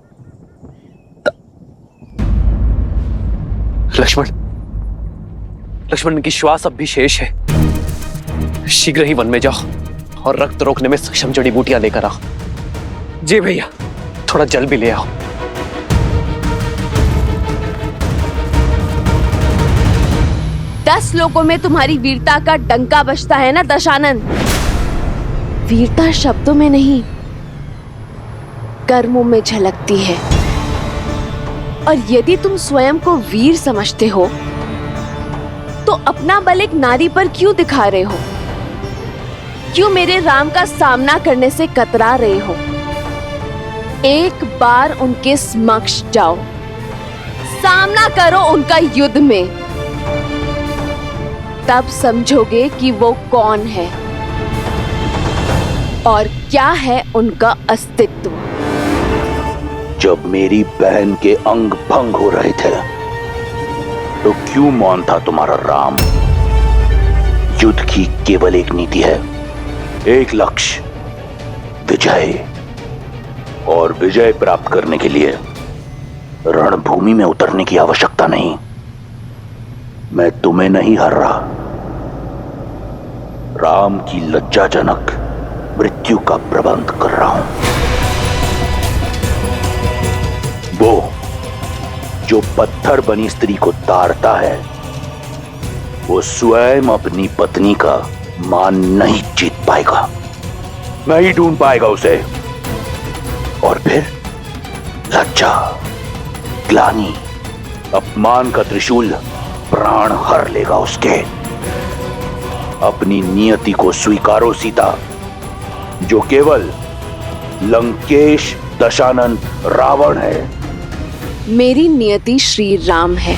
लक्ष्मण, लक्ष्मण की श्वास अब भी शेष है। शीघ्र ही वन में जाओ और रक्त रोकने में सक्षम जड़ी बूटियां लेकर आओ। जी भैया, थोड़ा जल भी ले आओ। दस लोगों में तुम्हारी वीरता का डंका बजता है ना दशानन। वीरता शब्दों में नहीं, कर्मों में झलकती है। और यदि तुम स्वयं को वीर समझते हो, तो अपना बल एक नारी पर क्यों दिखा रहे हो? क्यों मेरे राम का सामना करने से कतरा रहे हो? एक बार उनके समक्ष जाओ, सामना करो उनका युद्ध में, तब समझोगे कि वो कौन है और क्या है उनका अस्तित्व। जब मेरी बहन के अंग भंग हो रहे थे, तो क्यों मौन था तुम्हारा राम? युद्ध की केवल एक नीति है, एक लक्ष्य, विजय। और विजय प्राप्त करने के लिए रणभूमि में उतरने की आवश्यकता नहीं। मैं तुम्हें नहीं हर रहा, राम की लज्जाजनक मृत्यु का प्रबंध कर रहा हूं। वो जो पत्थर बनी स्त्री को ताड़ता है, वो स्वयं अपनी पत्नी का मान नहीं जीत पाएगा, नहीं ढूंढ पाएगा उसे। और फिर लज्जा, ग्लानि, अपमान का त्रिशूल प्राण हर लेगा उसके। अपनी नियति को स्वीकारो सीता, जो केवल लंकेश दशानन रावण है। मेरी नियति श्री राम है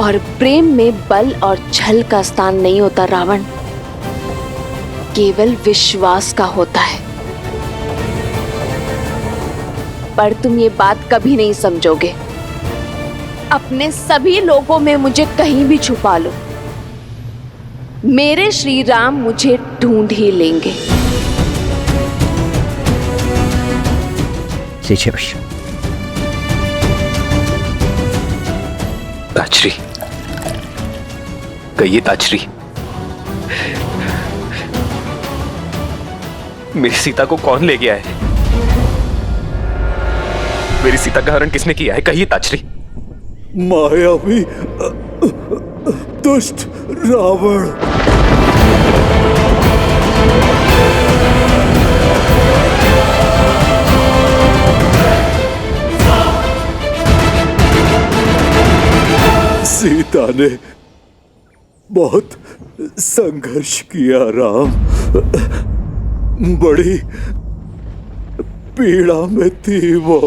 और प्रेम में बल और छल का स्थान नहीं होता रावण, केवल विश्वास का होता है। पर तुम ये बात कभी नहीं समझोगे। अपने सभी लोगों में मुझे कहीं भी छुपा लो, मेरे श्री राम मुझे ढूंढ ही लेंगे। लीजिए भैया। ताजरी, कहिए ताजरी, मेरी सीता को कौन ले गया है? मेरी सीता का हरण किसने किया है? कहिए ताजरी। मायावी दुष्ट रावण। सीता ने बहुत संघर्ष किया राम, बड़ी पीड़ा में थी वो।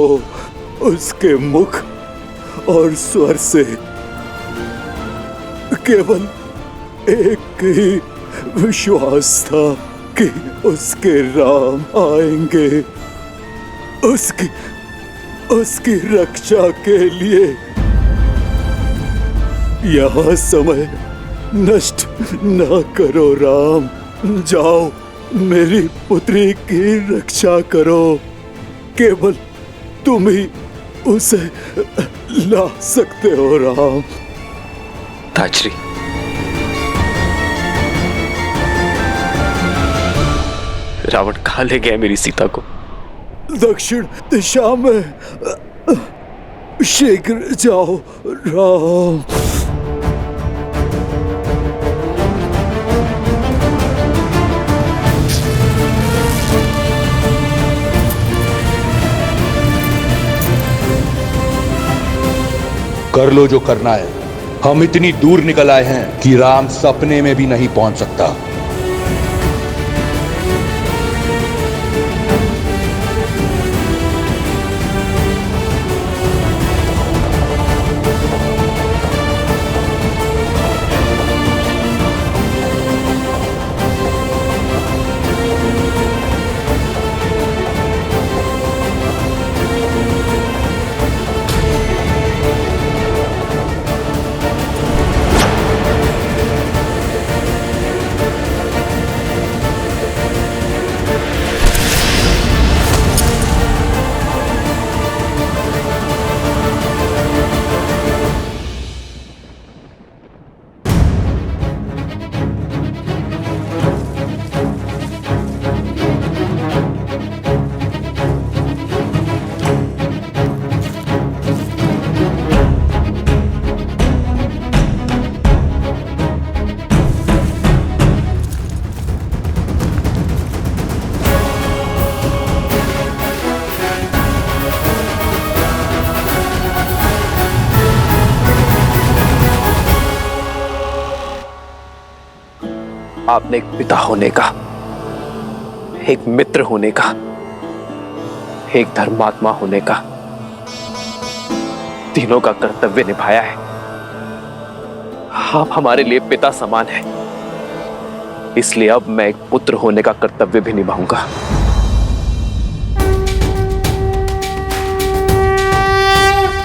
उसके मुख और स्वर से केवल एक ही विश्वास था कि उसके राम आएंगे, उसकी रक्षा के लिए। यहाँ समय नष्ट न करो राम, जाओ मेरी पुत्री की रक्षा करो। केवल तुम ही उसे ला सकते हो राम। ताजरी, रावण कहाँ ले गया मेरी सीता को? दक्षिण दिशा में, शीघ्र जाओ राम। कर लो जो करना है। हम इतनी दूर निकल आए हैं कि राम सपने में भी नहीं पहुंच सकता। आपने एक पिता होने का, एक मित्र होने का, एक धर्मात्मा होने का, तीनों का कर्तव्य निभाया है। आप हमारे लिए पिता समान हैं, इसलिए अब मैं एक पुत्र होने का कर्तव्य भी निभाऊंगा।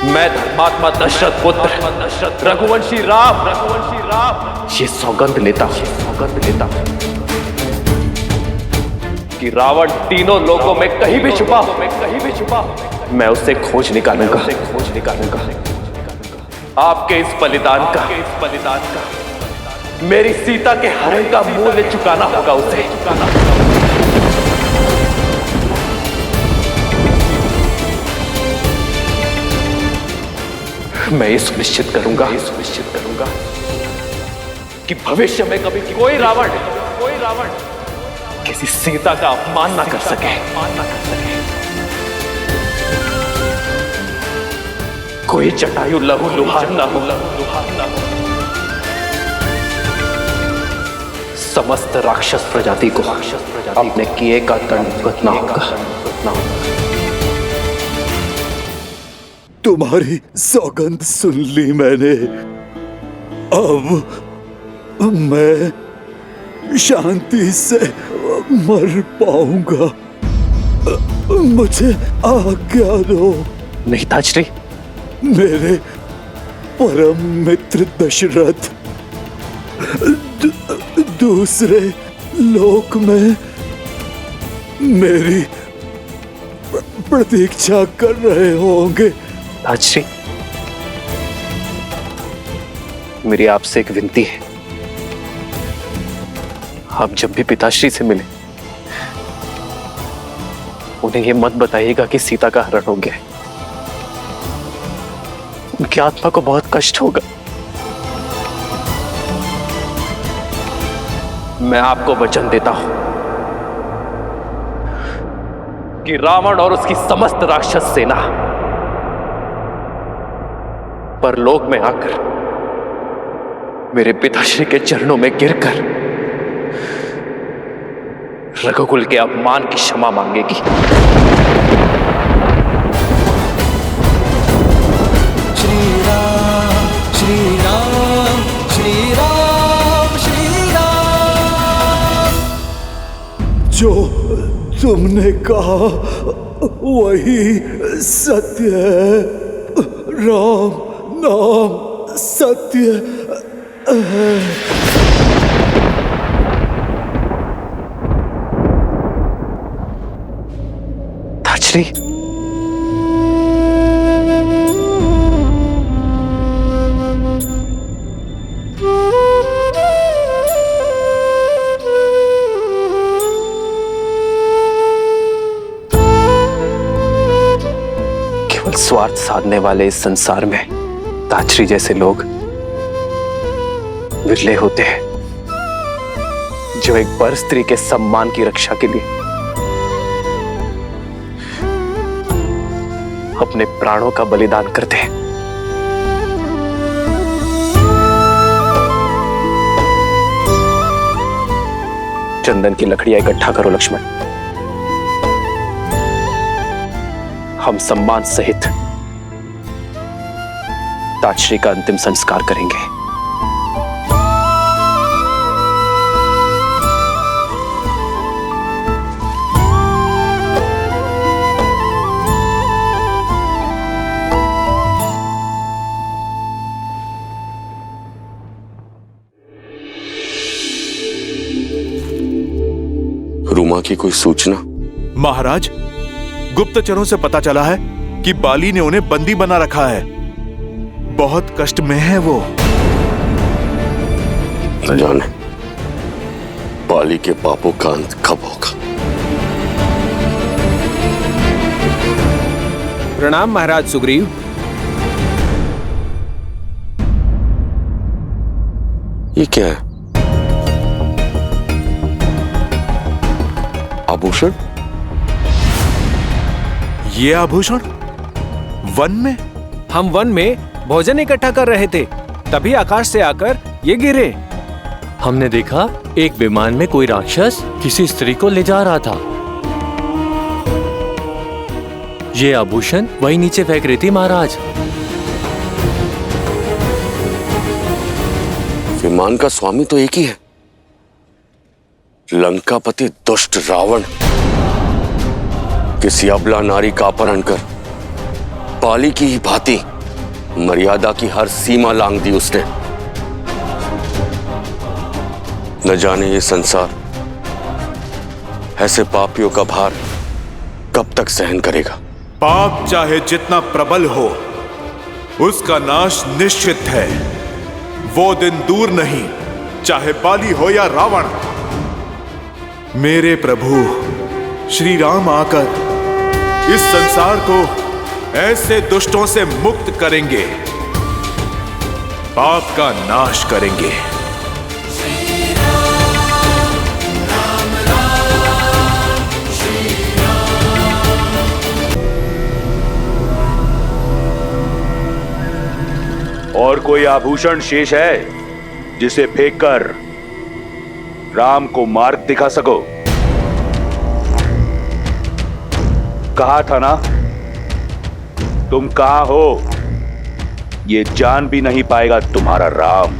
मैं धर्मात्मा दशरथ पुत्र रघुवंशी राम ये सौगंध लेता हूं कि रावण तीनों लोगों में कहीं भी छुपा हो, मैं उसे खोज निकालूंगा। आपके इस बलिदान का मेरी सीता के हरण का मूल्य चुकाना होगा उसे। मैं ये सुनिश्चित करूंगा कि भविष्य में कभी कोई रावण किसी सीता का अपमान ना कर सके। कोई जटायु लहू लुहार ना हो। समस्त राक्षस प्रजाति को अपने किए का दंड भुगतना होगा। तुम्हारी सौगंध सुन ली मैंने। अब मैं शांति से मर पाऊंगा। मुझे आज्ञा दो। नहीं ताजश्री, मेरे परम मित्र दशरथ दूसरे लोक में मेरी प्रतीक्षा कर रहे होंगे। ताजश्री, मेरी आपसे एक विनती है। आप जब भी पिताश्री से मिले उन्हें यह मत बताइएगा कि सीता का हरण हो गया है। उनकी आत्मा को बहुत कष्ट होगा। मैं आपको वचन देता हूं कि रावण और उसकी समस्त राक्षस सेना परलोक में आकर मेरे पिताश्री के चरणों में गिरकर रघुकुल के अपमान की क्षमा मांगेगी। श्री राम श्री राम श्री राम श्री राम। जो तुमने कहा वही सत्य है। राम नाम सत्य है। ताजश्री, केवल स्वार्थ साधने वाले इस संसार में ताजश्री जैसे लोग विरले होते हैं, जो एक पर स्त्री के सम्मान की रक्षा के लिए अपने प्राणों का बलिदान करते हैं। चंदन की लकड़ियां इकट्ठा करो लक्ष्मण। हम सम्मान सहित ताजश्री का अंतिम संस्कार करेंगे। रूमा की कोई सूचना? महाराज, गुप्तचरों से पता चला है कि बाली ने उन्हें बंदी बना रखा है। बहुत कष्ट में है वो। न जाने बाली के पापों का अंत कब होगा। प्रणाम महाराज सुग्रीव। ये क्या है? आभूषण? ये आभूषण वन में? हम वन में भोजन इकट्ठा कर रहे थे, तभी आकाश से आकर ये गिरे। हमने देखा एक विमान में कोई राक्षस किसी स्त्री को ले जा रहा था। ये आभूषण वही नीचे फेंक रही थी महाराज। विमान का स्वामी तो एक ही है, लंकापति दुष्ट रावण। किसी अबला नारी का अपहरण कर बाली की ही भांति मर्यादा की हर सीमा लांघ दी उसने। न जाने ये संसार ऐसे पापियों का भार कब तक सहन करेगा। पाप चाहे जितना प्रबल हो, उसका नाश निश्चित है। वो दिन दूर नहीं, चाहे बाली हो या रावण। मेरे प्रभु श्री राम आकर इस संसार को ऐसे दुष्टों से मुक्त करेंगे, पाप का नाश करेंगे। और कोई आभूषण शेष है जिसे फेंककर राम को मार्ग दिखा सको। कहा था ना, तुम कहां हो ये जान भी नहीं पाएगा तुम्हारा राम।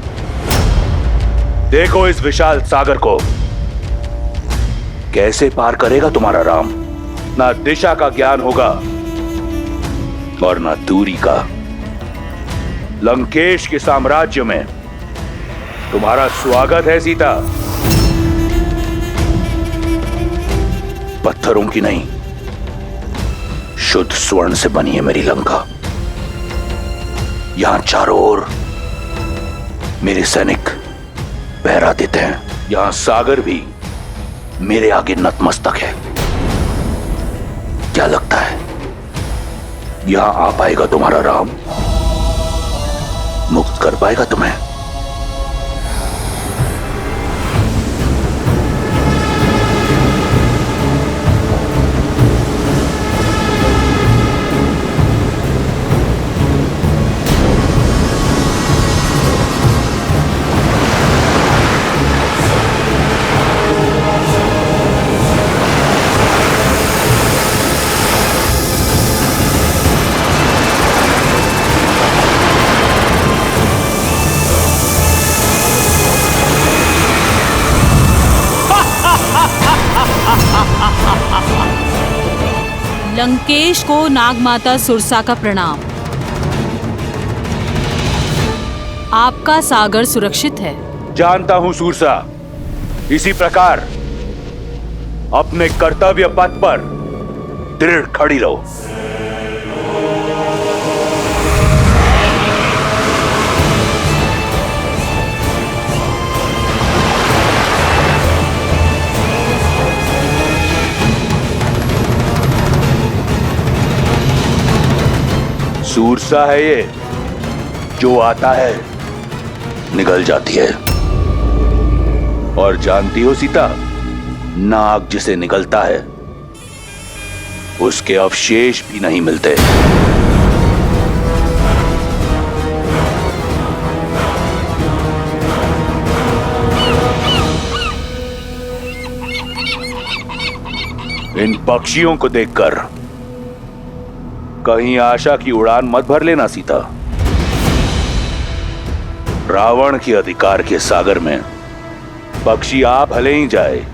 देखो इस विशाल सागर को, कैसे पार करेगा तुम्हारा राम। ना दिशा का ज्ञान होगा और ना दूरी का। लंकेश के साम्राज्य में तुम्हारा स्वागत है सीता। पत्थरों की नहीं, शुद्ध स्वर्ण से बनी है मेरी लंका। यहां चारों ओर मेरे सैनिक पहरा देते हैं। यहां सागर भी मेरे आगे नतमस्तक है। क्या लगता है यहां आ पाएगा तुम्हारा राम? मुक्त कर पाएगा तुम्हें? लंकेश को नागमाता सुरसा का प्रणाम। आपका सागर सुरक्षित है। जानता हूं सुरसा। इसी प्रकार अपने कर्तव्य पथ पर दृढ़ खड़ी रहो। सूरसा है ये, जो आता है निकल जाती है। और जानती हो सीता, नाग जिसे निकलता है उसके अवशेष भी नहीं मिलते। इन पक्षियों को देखकर कहीं आशा की उड़ान मत भर लेना सीता। रावण के अधिकार के सागर में पक्षी आ भले ही जाए,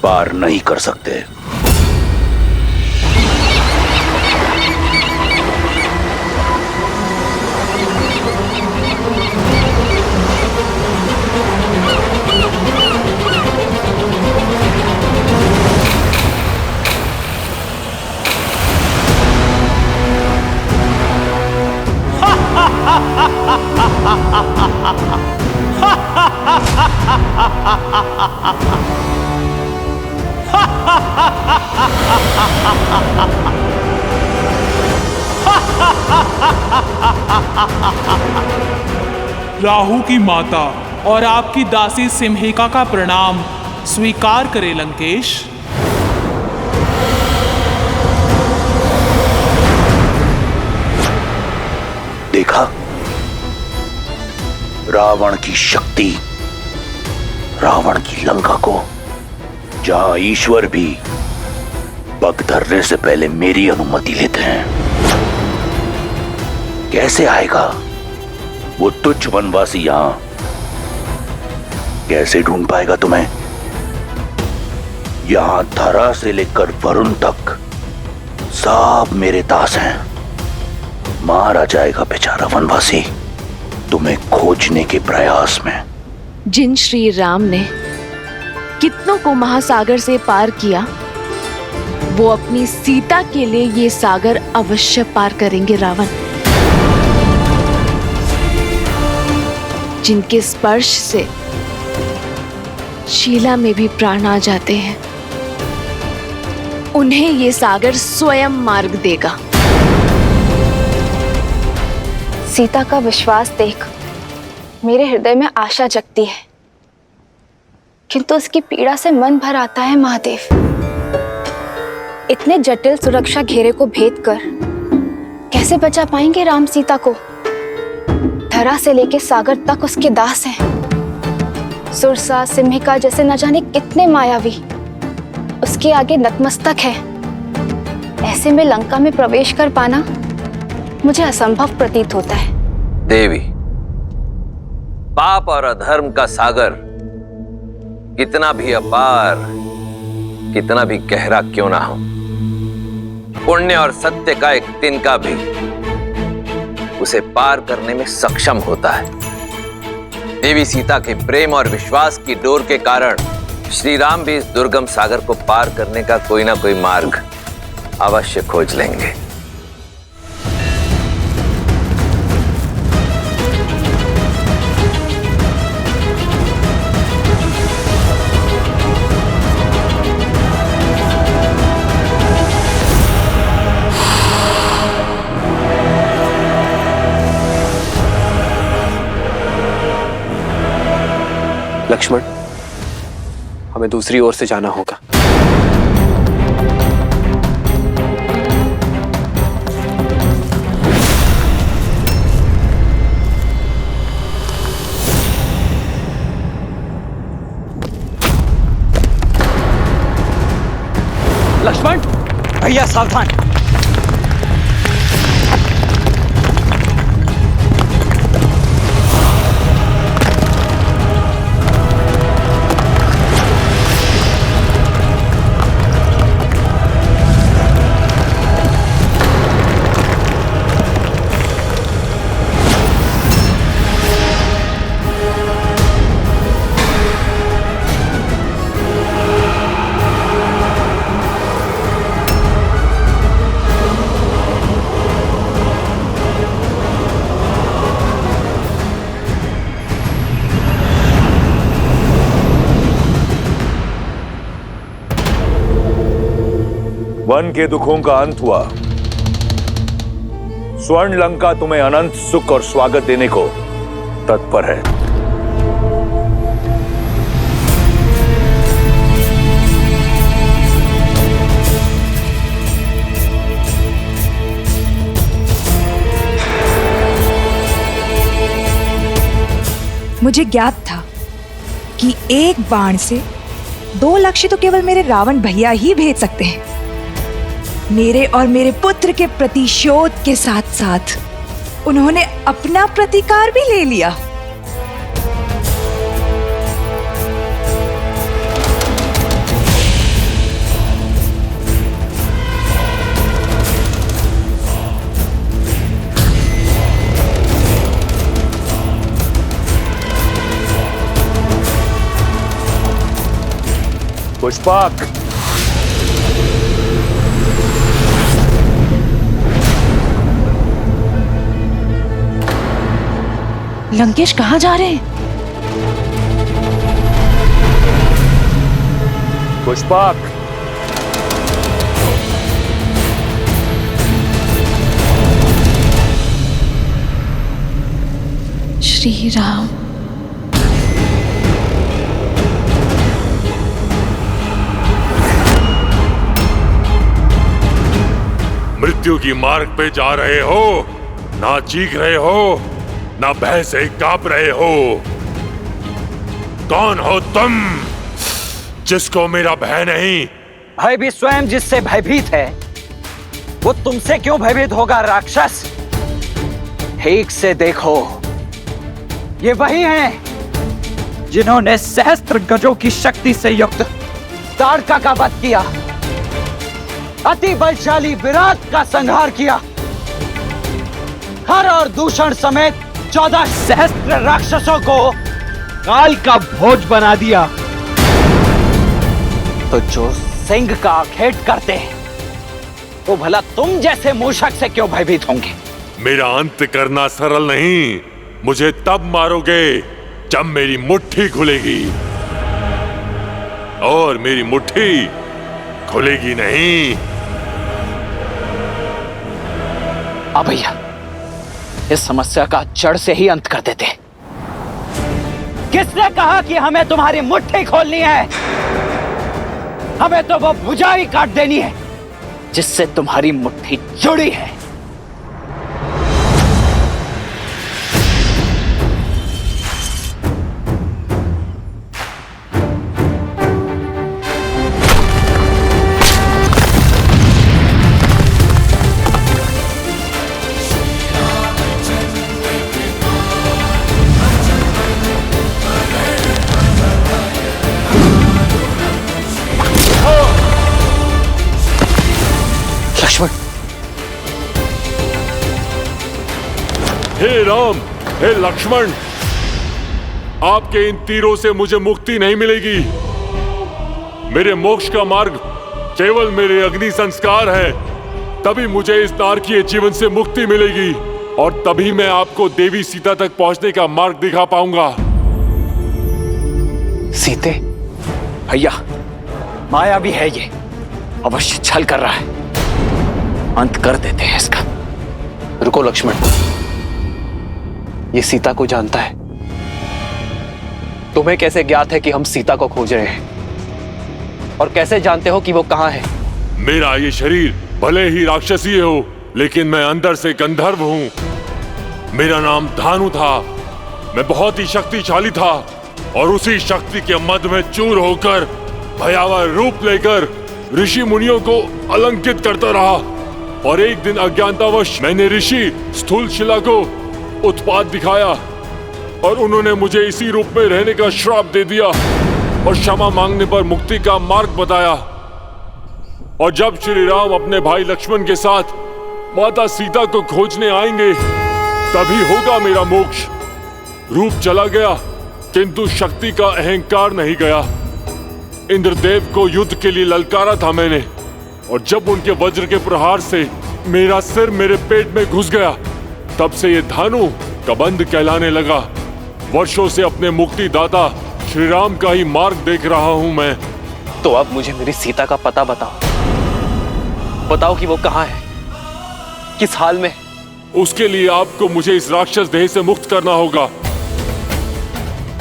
पार नहीं कर सकते। राहु की माता और आपकी दासी सिम्हिका का प्रणाम स्वीकार करे लंकेश। देखा रावण की शक्ति, रावण की लंका को, जहां ईश्वर भी पग धरने से पहले मेरी अनुमति लेते हैं। कैसे आएगा वो तुच्छ वनवासी यहां? कैसे ढूंढ पाएगा तुम्हें? यहां धरा से लेकर वरुण तक सब मेरे दास हैं। मारा जाएगा बेचारा वनवासी तुम्हें खोजने के प्रयास में। जिन श्री राम ने कितनों को महासागर से पार किया, वो अपनी सीता के लिए ये सागर अवश्य पार करेंगे रावण। जिनके स्पर्श से शीला में भी प्राण आ जाते हैं, उन्हें ये सागर स्वयं मार्ग देगा। सीता का विश्वास देख मेरे हृदय में आशा जगती है, किंतु उसकी पीड़ा से मन भर आता है महादेव। इतने जटिल सुरक्षा घेरे को भेद कर कैसे बचा पाएंगे राम सीता को? धरा से लेके सागर तक उसके दास हैं। सुरसा सिम्हिका जैसे न जाने कितने मायावी उसके आगे नतमस्तक है। ऐसे में लंका में प्रवेश कर पाना मुझे असंभव प्रतीत होता है। देवी, पाप और अधर्म का सागर कितना भी अपार, कितना भी गहरा क्यों ना हो, पुण्य और सत्य का एक तिनका भी उसे पार करने में सक्षम होता है। देवी सीता के प्रेम और विश्वास की डोर के कारण श्री राम भी इस दुर्गम सागर को पार करने का कोई ना कोई मार्ग अवश्य खोज लेंगे। लक्ष्मण, हमें दूसरी ओर से जाना होगा। लक्ष्मण, भैया सावधान। वन के दुखों का अंत हुआ। स्वर्ण लंका तुम्हें अनंत सुख और स्वागत देने को तत्पर है। मुझे ज्ञात था कि एक बाण से 2 लक्ष्य तो केवल मेरे रावण भैया ही भेज सकते हैं। मेरे और मेरे पुत्र के प्रतिशोध के साथ साथ उन्होंने अपना प्रतिकार भी ले लिया। पुष्पक, लंकेश कहाँ जा रहे हैं? पुष्पक, श्री राम। मृत्यु की मार्ग पे जा रहे हो, ना चीख रहे हो, ना भय से कांप रहे हो। कौन हो तुम जिसको मेरा भय नहीं? भय भी स्वयं जिससे भयभीत है, वो तुमसे क्यों भयभीत होगा राक्षस? ठीक से देखो, ये वही हैं जिन्होंने सहस्त्र गजों की शक्ति से युक्त ताड़का का वध किया, अति बलशाली विराट का संहार किया, हर और दूषण समेत 14 सहस्त्र राक्षसों को काल का भोज बना दिया। तो जो सिंह का आखेट करते हैं, वो भला तुम जैसे मूषक से क्यों भयभीत होंगे? मेरा अंत करना सरल नहीं। मुझे तब मारोगे जब मेरी मुट्ठी खुलेगी, और मेरी मुट्ठी खुलेगी नहीं। अब भैया, इस समस्या का जड़ से ही अंत कर देते। किसने कहा कि हमें तुम्हारी मुट्ठी खोलनी है? हमें तो वो भुजा ही काट देनी है जिससे तुम्हारी मुट्ठी जुड़ी है। हे राम, हे लक्ष्मण, आपके इन तीरों से मुझे मुक्ति नहीं मिलेगी। मेरे मोक्ष का मार्ग केवल मेरे अग्नि संस्कार है। तभी मुझे इस नारकीय जीवन से मुक्ति मिलेगी और तभी मैं आपको देवी सीता तक पहुंचने का मार्ग दिखा पाऊंगा। सीते भैया, माया भी है ये, अवश्य छल कर रहा है। अंत कर देते हैं इसका। रुको लक्ष्मण, ये सीता को जानता है। तुम्हें कैसे ज्ञात है कि हम सीता को खोज रहे हैं? और कैसे जानते हो कि वो कहां है? मेरा ये शरीर भले ही राक्षसी हो, लेकिन मैं अंदर से गंधर्व हूं। मेरा नाम धानु था। मैं बहुत ही शक्तिशाली था और उसी शक्ति के मद में चूर होकर भयावह रूप लेकर ऋषि मुनियों को अलंकित करता रहा। और एक दिन अज्ञानतावश मैंने ऋषि स्थूल शिला को उत्पात दिखाया और उन्होंने मुझे इसी रूप में रहने का श्राप दे दिया और क्षमा मांगने पर मुक्ति का मार्ग बताया। और जब श्री राम अपने भाई लक्ष्मण के साथ माता सीता को खोजने आएंगे, तभी होगा मेरा मोक्ष। रूप चला गया किंतु शक्ति का अहंकार नहीं गया। इंद्रदेव को युद्ध के लिए ललकारा था मैंने, और जब उनके वज्र के प्रहार से मेरा सिर मेरे पेट में घुस गया, तब से ये धानु कबंध कहलाने लगा। वर्षों से अपने मुक्तिदाता श्री राम का ही मार्ग देख रहा हूं मैं। तो अब मुझे मेरी सीता का पता बताओ। बताओ कि वो कहां है, किस हाल में। उसके लिए आपको मुझे इस राक्षस देह से मुक्त करना होगा।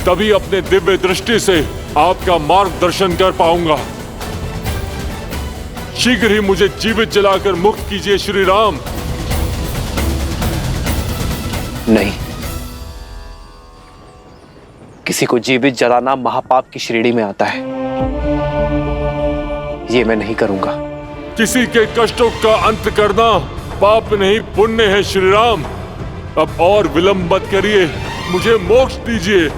तभी अपने दिव्य दृष्टि से आपका मार्गदर्शन कर पाऊंगा। शीघ्र ही मुझे जीवित जलाकर मुक्त कीजिए श्री राम। नहीं, किसी को जीवित जलाना महापाप की श्रेणी में आता है। ये मैं नहीं करूंगा। किसी के कष्टों का अंत करना पाप नहीं पुण्य है श्री राम। अब और विलंब मत करिए, मुझे मोक्ष दीजिए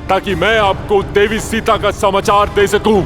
ताकि मैं आपको देवी सीता का समाचार दे सकूं।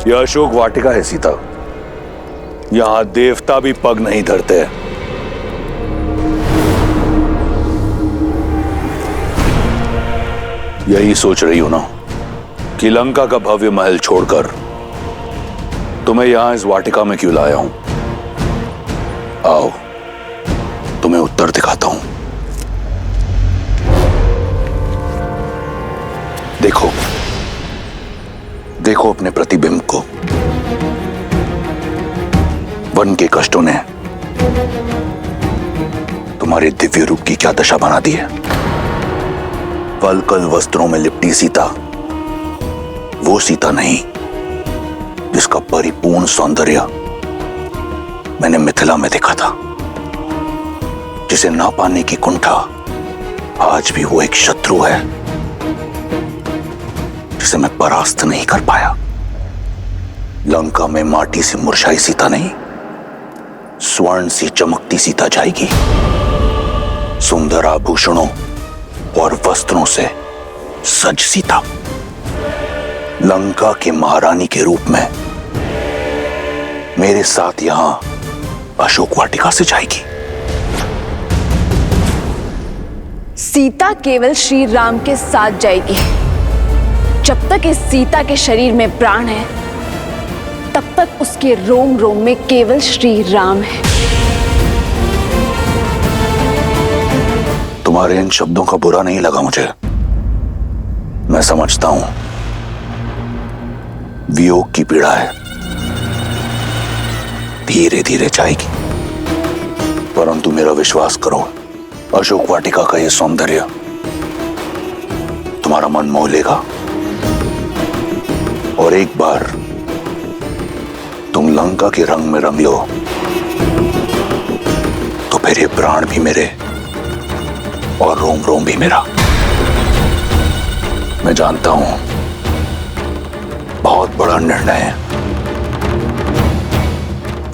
यह अशोक वाटिका है सीता। यहां देवता भी पग नहीं धरते। यही सोच रही हो ना कि लंका का भव्य महल छोड़कर तुम्हें यहां इस वाटिका में क्यों लाया हूं? आओ, तुम्हें उत्तर दिखाता हूं। देखो देखो अपने प्रतिबिंब को। वन के कष्टों ने तुम्हारे दिव्य रूप की क्या दशा बना दी है। वल्कल वस्त्रों में लिपटी सीता वो सीता नहीं जिसका परिपूर्ण सौंदर्य मैंने मिथिला में देखा था, जिसे ना पाने की कुंठा आज भी वो एक शत्रु है जिसे मैं परास्त नहीं कर पाया। लंका में माटी से मुरझाई सीता नहीं, स्वर्ण सी चमकती सीता जाएगी। सुंदर आभूषणों और वस्त्रों से सज सीता लंका के महारानी के रूप में मेरे साथ यहां अशोक वाटिका से जाएगी। सीता केवल श्री राम के साथ जाएगी। जब तक इस सीता के शरीर में प्राण है, तब तक उसके रोम रोम में केवल श्री राम है। तुम्हारे इन शब्दों का बुरा नहीं लगा मुझे। मैं समझता हूं वियोग की पीड़ा है, धीरे धीरे जाएगी, परंतु मेरा विश्वास करो, अशोक वाटिका का यह सौंदर्य तुम्हारा मन मोह लेगा और एक बार तुम लंका के रंग में रंग लो तो फिर ये प्राण भी मेरे और रोम रोम भी मेरा। मैं जानता हूं बहुत बड़ा निर्णय है,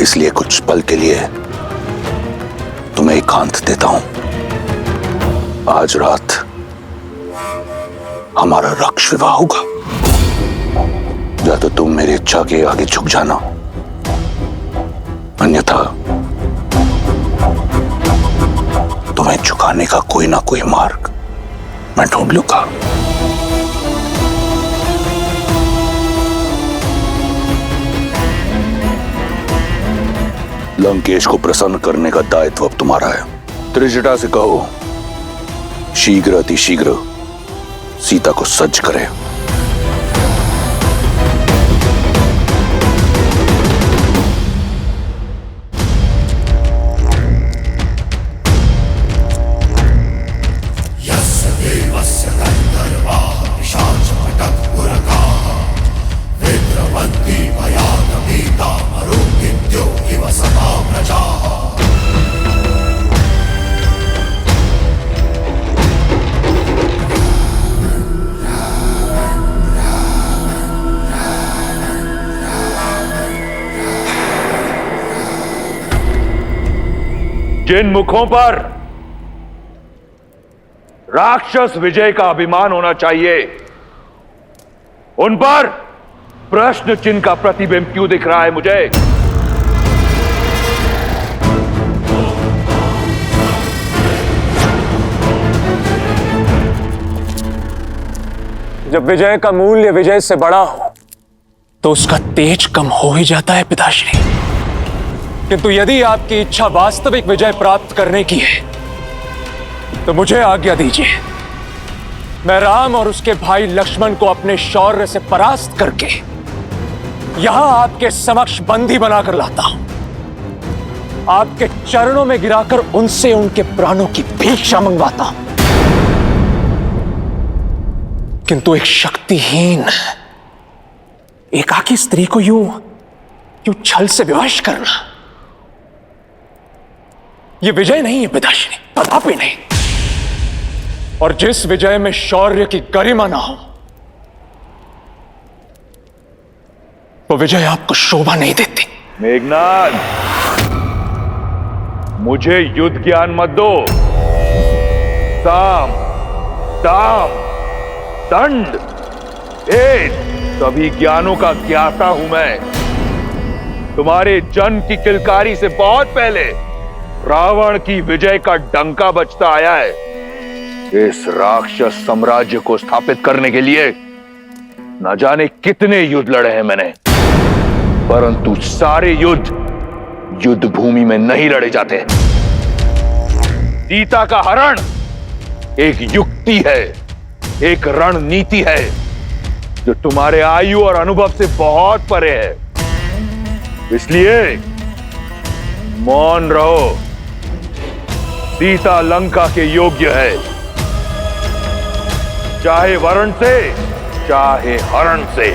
इसलिए कुछ पल के लिए तुम्हें एकांत देता हूं। आज रात हमारा रक्ष विवाह होगा, या तो तुम मेरी इच्छा के आगे झुक जाना, अन्यथा तुम्हें झुकाने का कोई ना कोई मार्ग मैं ढूंढ लूंगा। लंकेश को प्रसन्न करने का दायित्व अब तुम्हारा है। त्रिजटा से कहो शीघ्र अतिशीघ्र सीता को सज्ज करे। जिन मुखों पर राक्षस विजय का अभिमान होना चाहिए, उन पर प्रश्न चिन्ह का प्रतिबिंब क्यों दिख रहा है मुझे? जब विजय का मूल्य विजय से बड़ा हो तो उसका तेज कम हो ही जाता है पिताश्री। किंतु यदि आपकी इच्छा वास्तविक विजय प्राप्त करने की है तो मुझे आज्ञा दीजिए, मैं राम और उसके भाई लक्ष्मण को अपने शौर्य से परास्त करके यहां आपके समक्ष बंदी बनाकर लाता हूं, आपके चरणों में गिराकर उनसे उनके प्राणों की भिक्षा मंगवाता हूं। किंतु एक शक्तिहीन एकाकी स्त्री को यूं छल से विवश करना, यह विजय नहीं है पिताश्री, कदापि नहीं। और जिस विजय में शौर्य की गरिमा ना हो वो विजय आपको शोभा नहीं देती। मेघनाद, मुझे युद्ध ज्ञान मत दो। साम, दाम, दंड, भेद सभी ज्ञानों का ज्ञाता हूं मैं। तुम्हारे जन्म की किलकारी से बहुत पहले रावण की विजय का डंका बजता आया है। इस राक्षस साम्राज्य को स्थापित करने के लिए न जाने कितने युद्ध लड़े हैं मैंने, परंतु सारे युद्ध युद्ध भूमि में नहीं लड़े जाते। सीता का हरण एक युक्ति है, एक रणनीति है जो तुम्हारे आयु और अनुभव से बहुत परे है। इसलिए मौन रहो। सीता लंका के योग्य है, चाहे वरण से चाहे हरण से।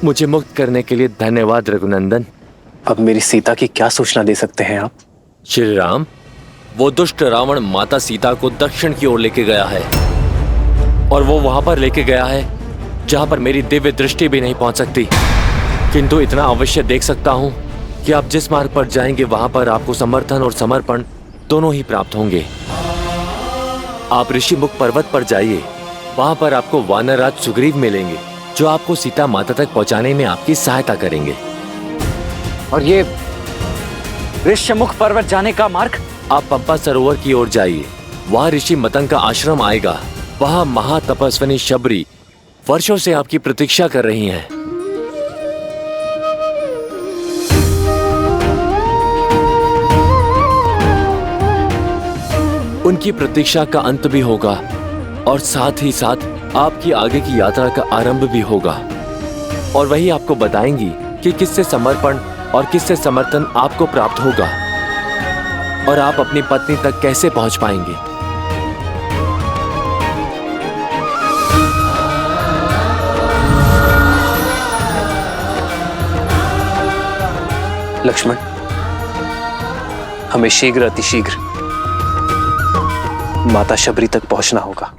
मुझे मुक्त करने के लिए धन्यवाद रघुनंदन। अब मेरी सीता की क्या सूचना दे सकते हैं आप? श्री राम, वो दुष्ट रावण माता सीता को दक्षिण की ओर लेके गया है, और वो वहां पर लेके गया है जहां पर मेरी दिव्य दृष्टि भी नहीं पहुंच सकती। किंतु इतना अवश्य देख सकता हूं कि आप जिस मार्ग पर जाएंगे वहां पर आपको समर्थन और समर्पण दोनों ही प्राप्त होंगे। आप ऋषिमुख पर्वत पर जाइए, वहां पर आपको वानरराज सुग्रीव मिलेंगे जो आपको सीता माता तक पहुंचाने में आपकी सहायता करेंगे। और ये ऋषिमुख पर्वत जाने का मार्ग आप पंपा सरोवर की ओर जाइए। वहां ऋषि मतंग का आश्रम आएगा। वहां महातपस्विनी शबरी वर्षों से आपकी प्रतीक्षा कर रही हैं। उनकी प्रतीक्षा का अंत भी होगा और साथ ही साथ आपकी आगे की यात्रा का आरंभ भी होगा। और वही आपको बताएंगी कि किससे समर्पण और किससे समर्थन आपको प्राप्त होगा और आप अपनी पत्नी तक कैसे पहुंच पाएंगे। लक्ष्मण, हमें शीघ्र अतिशीघ्र माता शबरी तक पहुंचना होगा।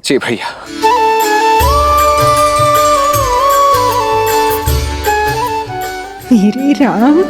जी भैया। मेरे राम,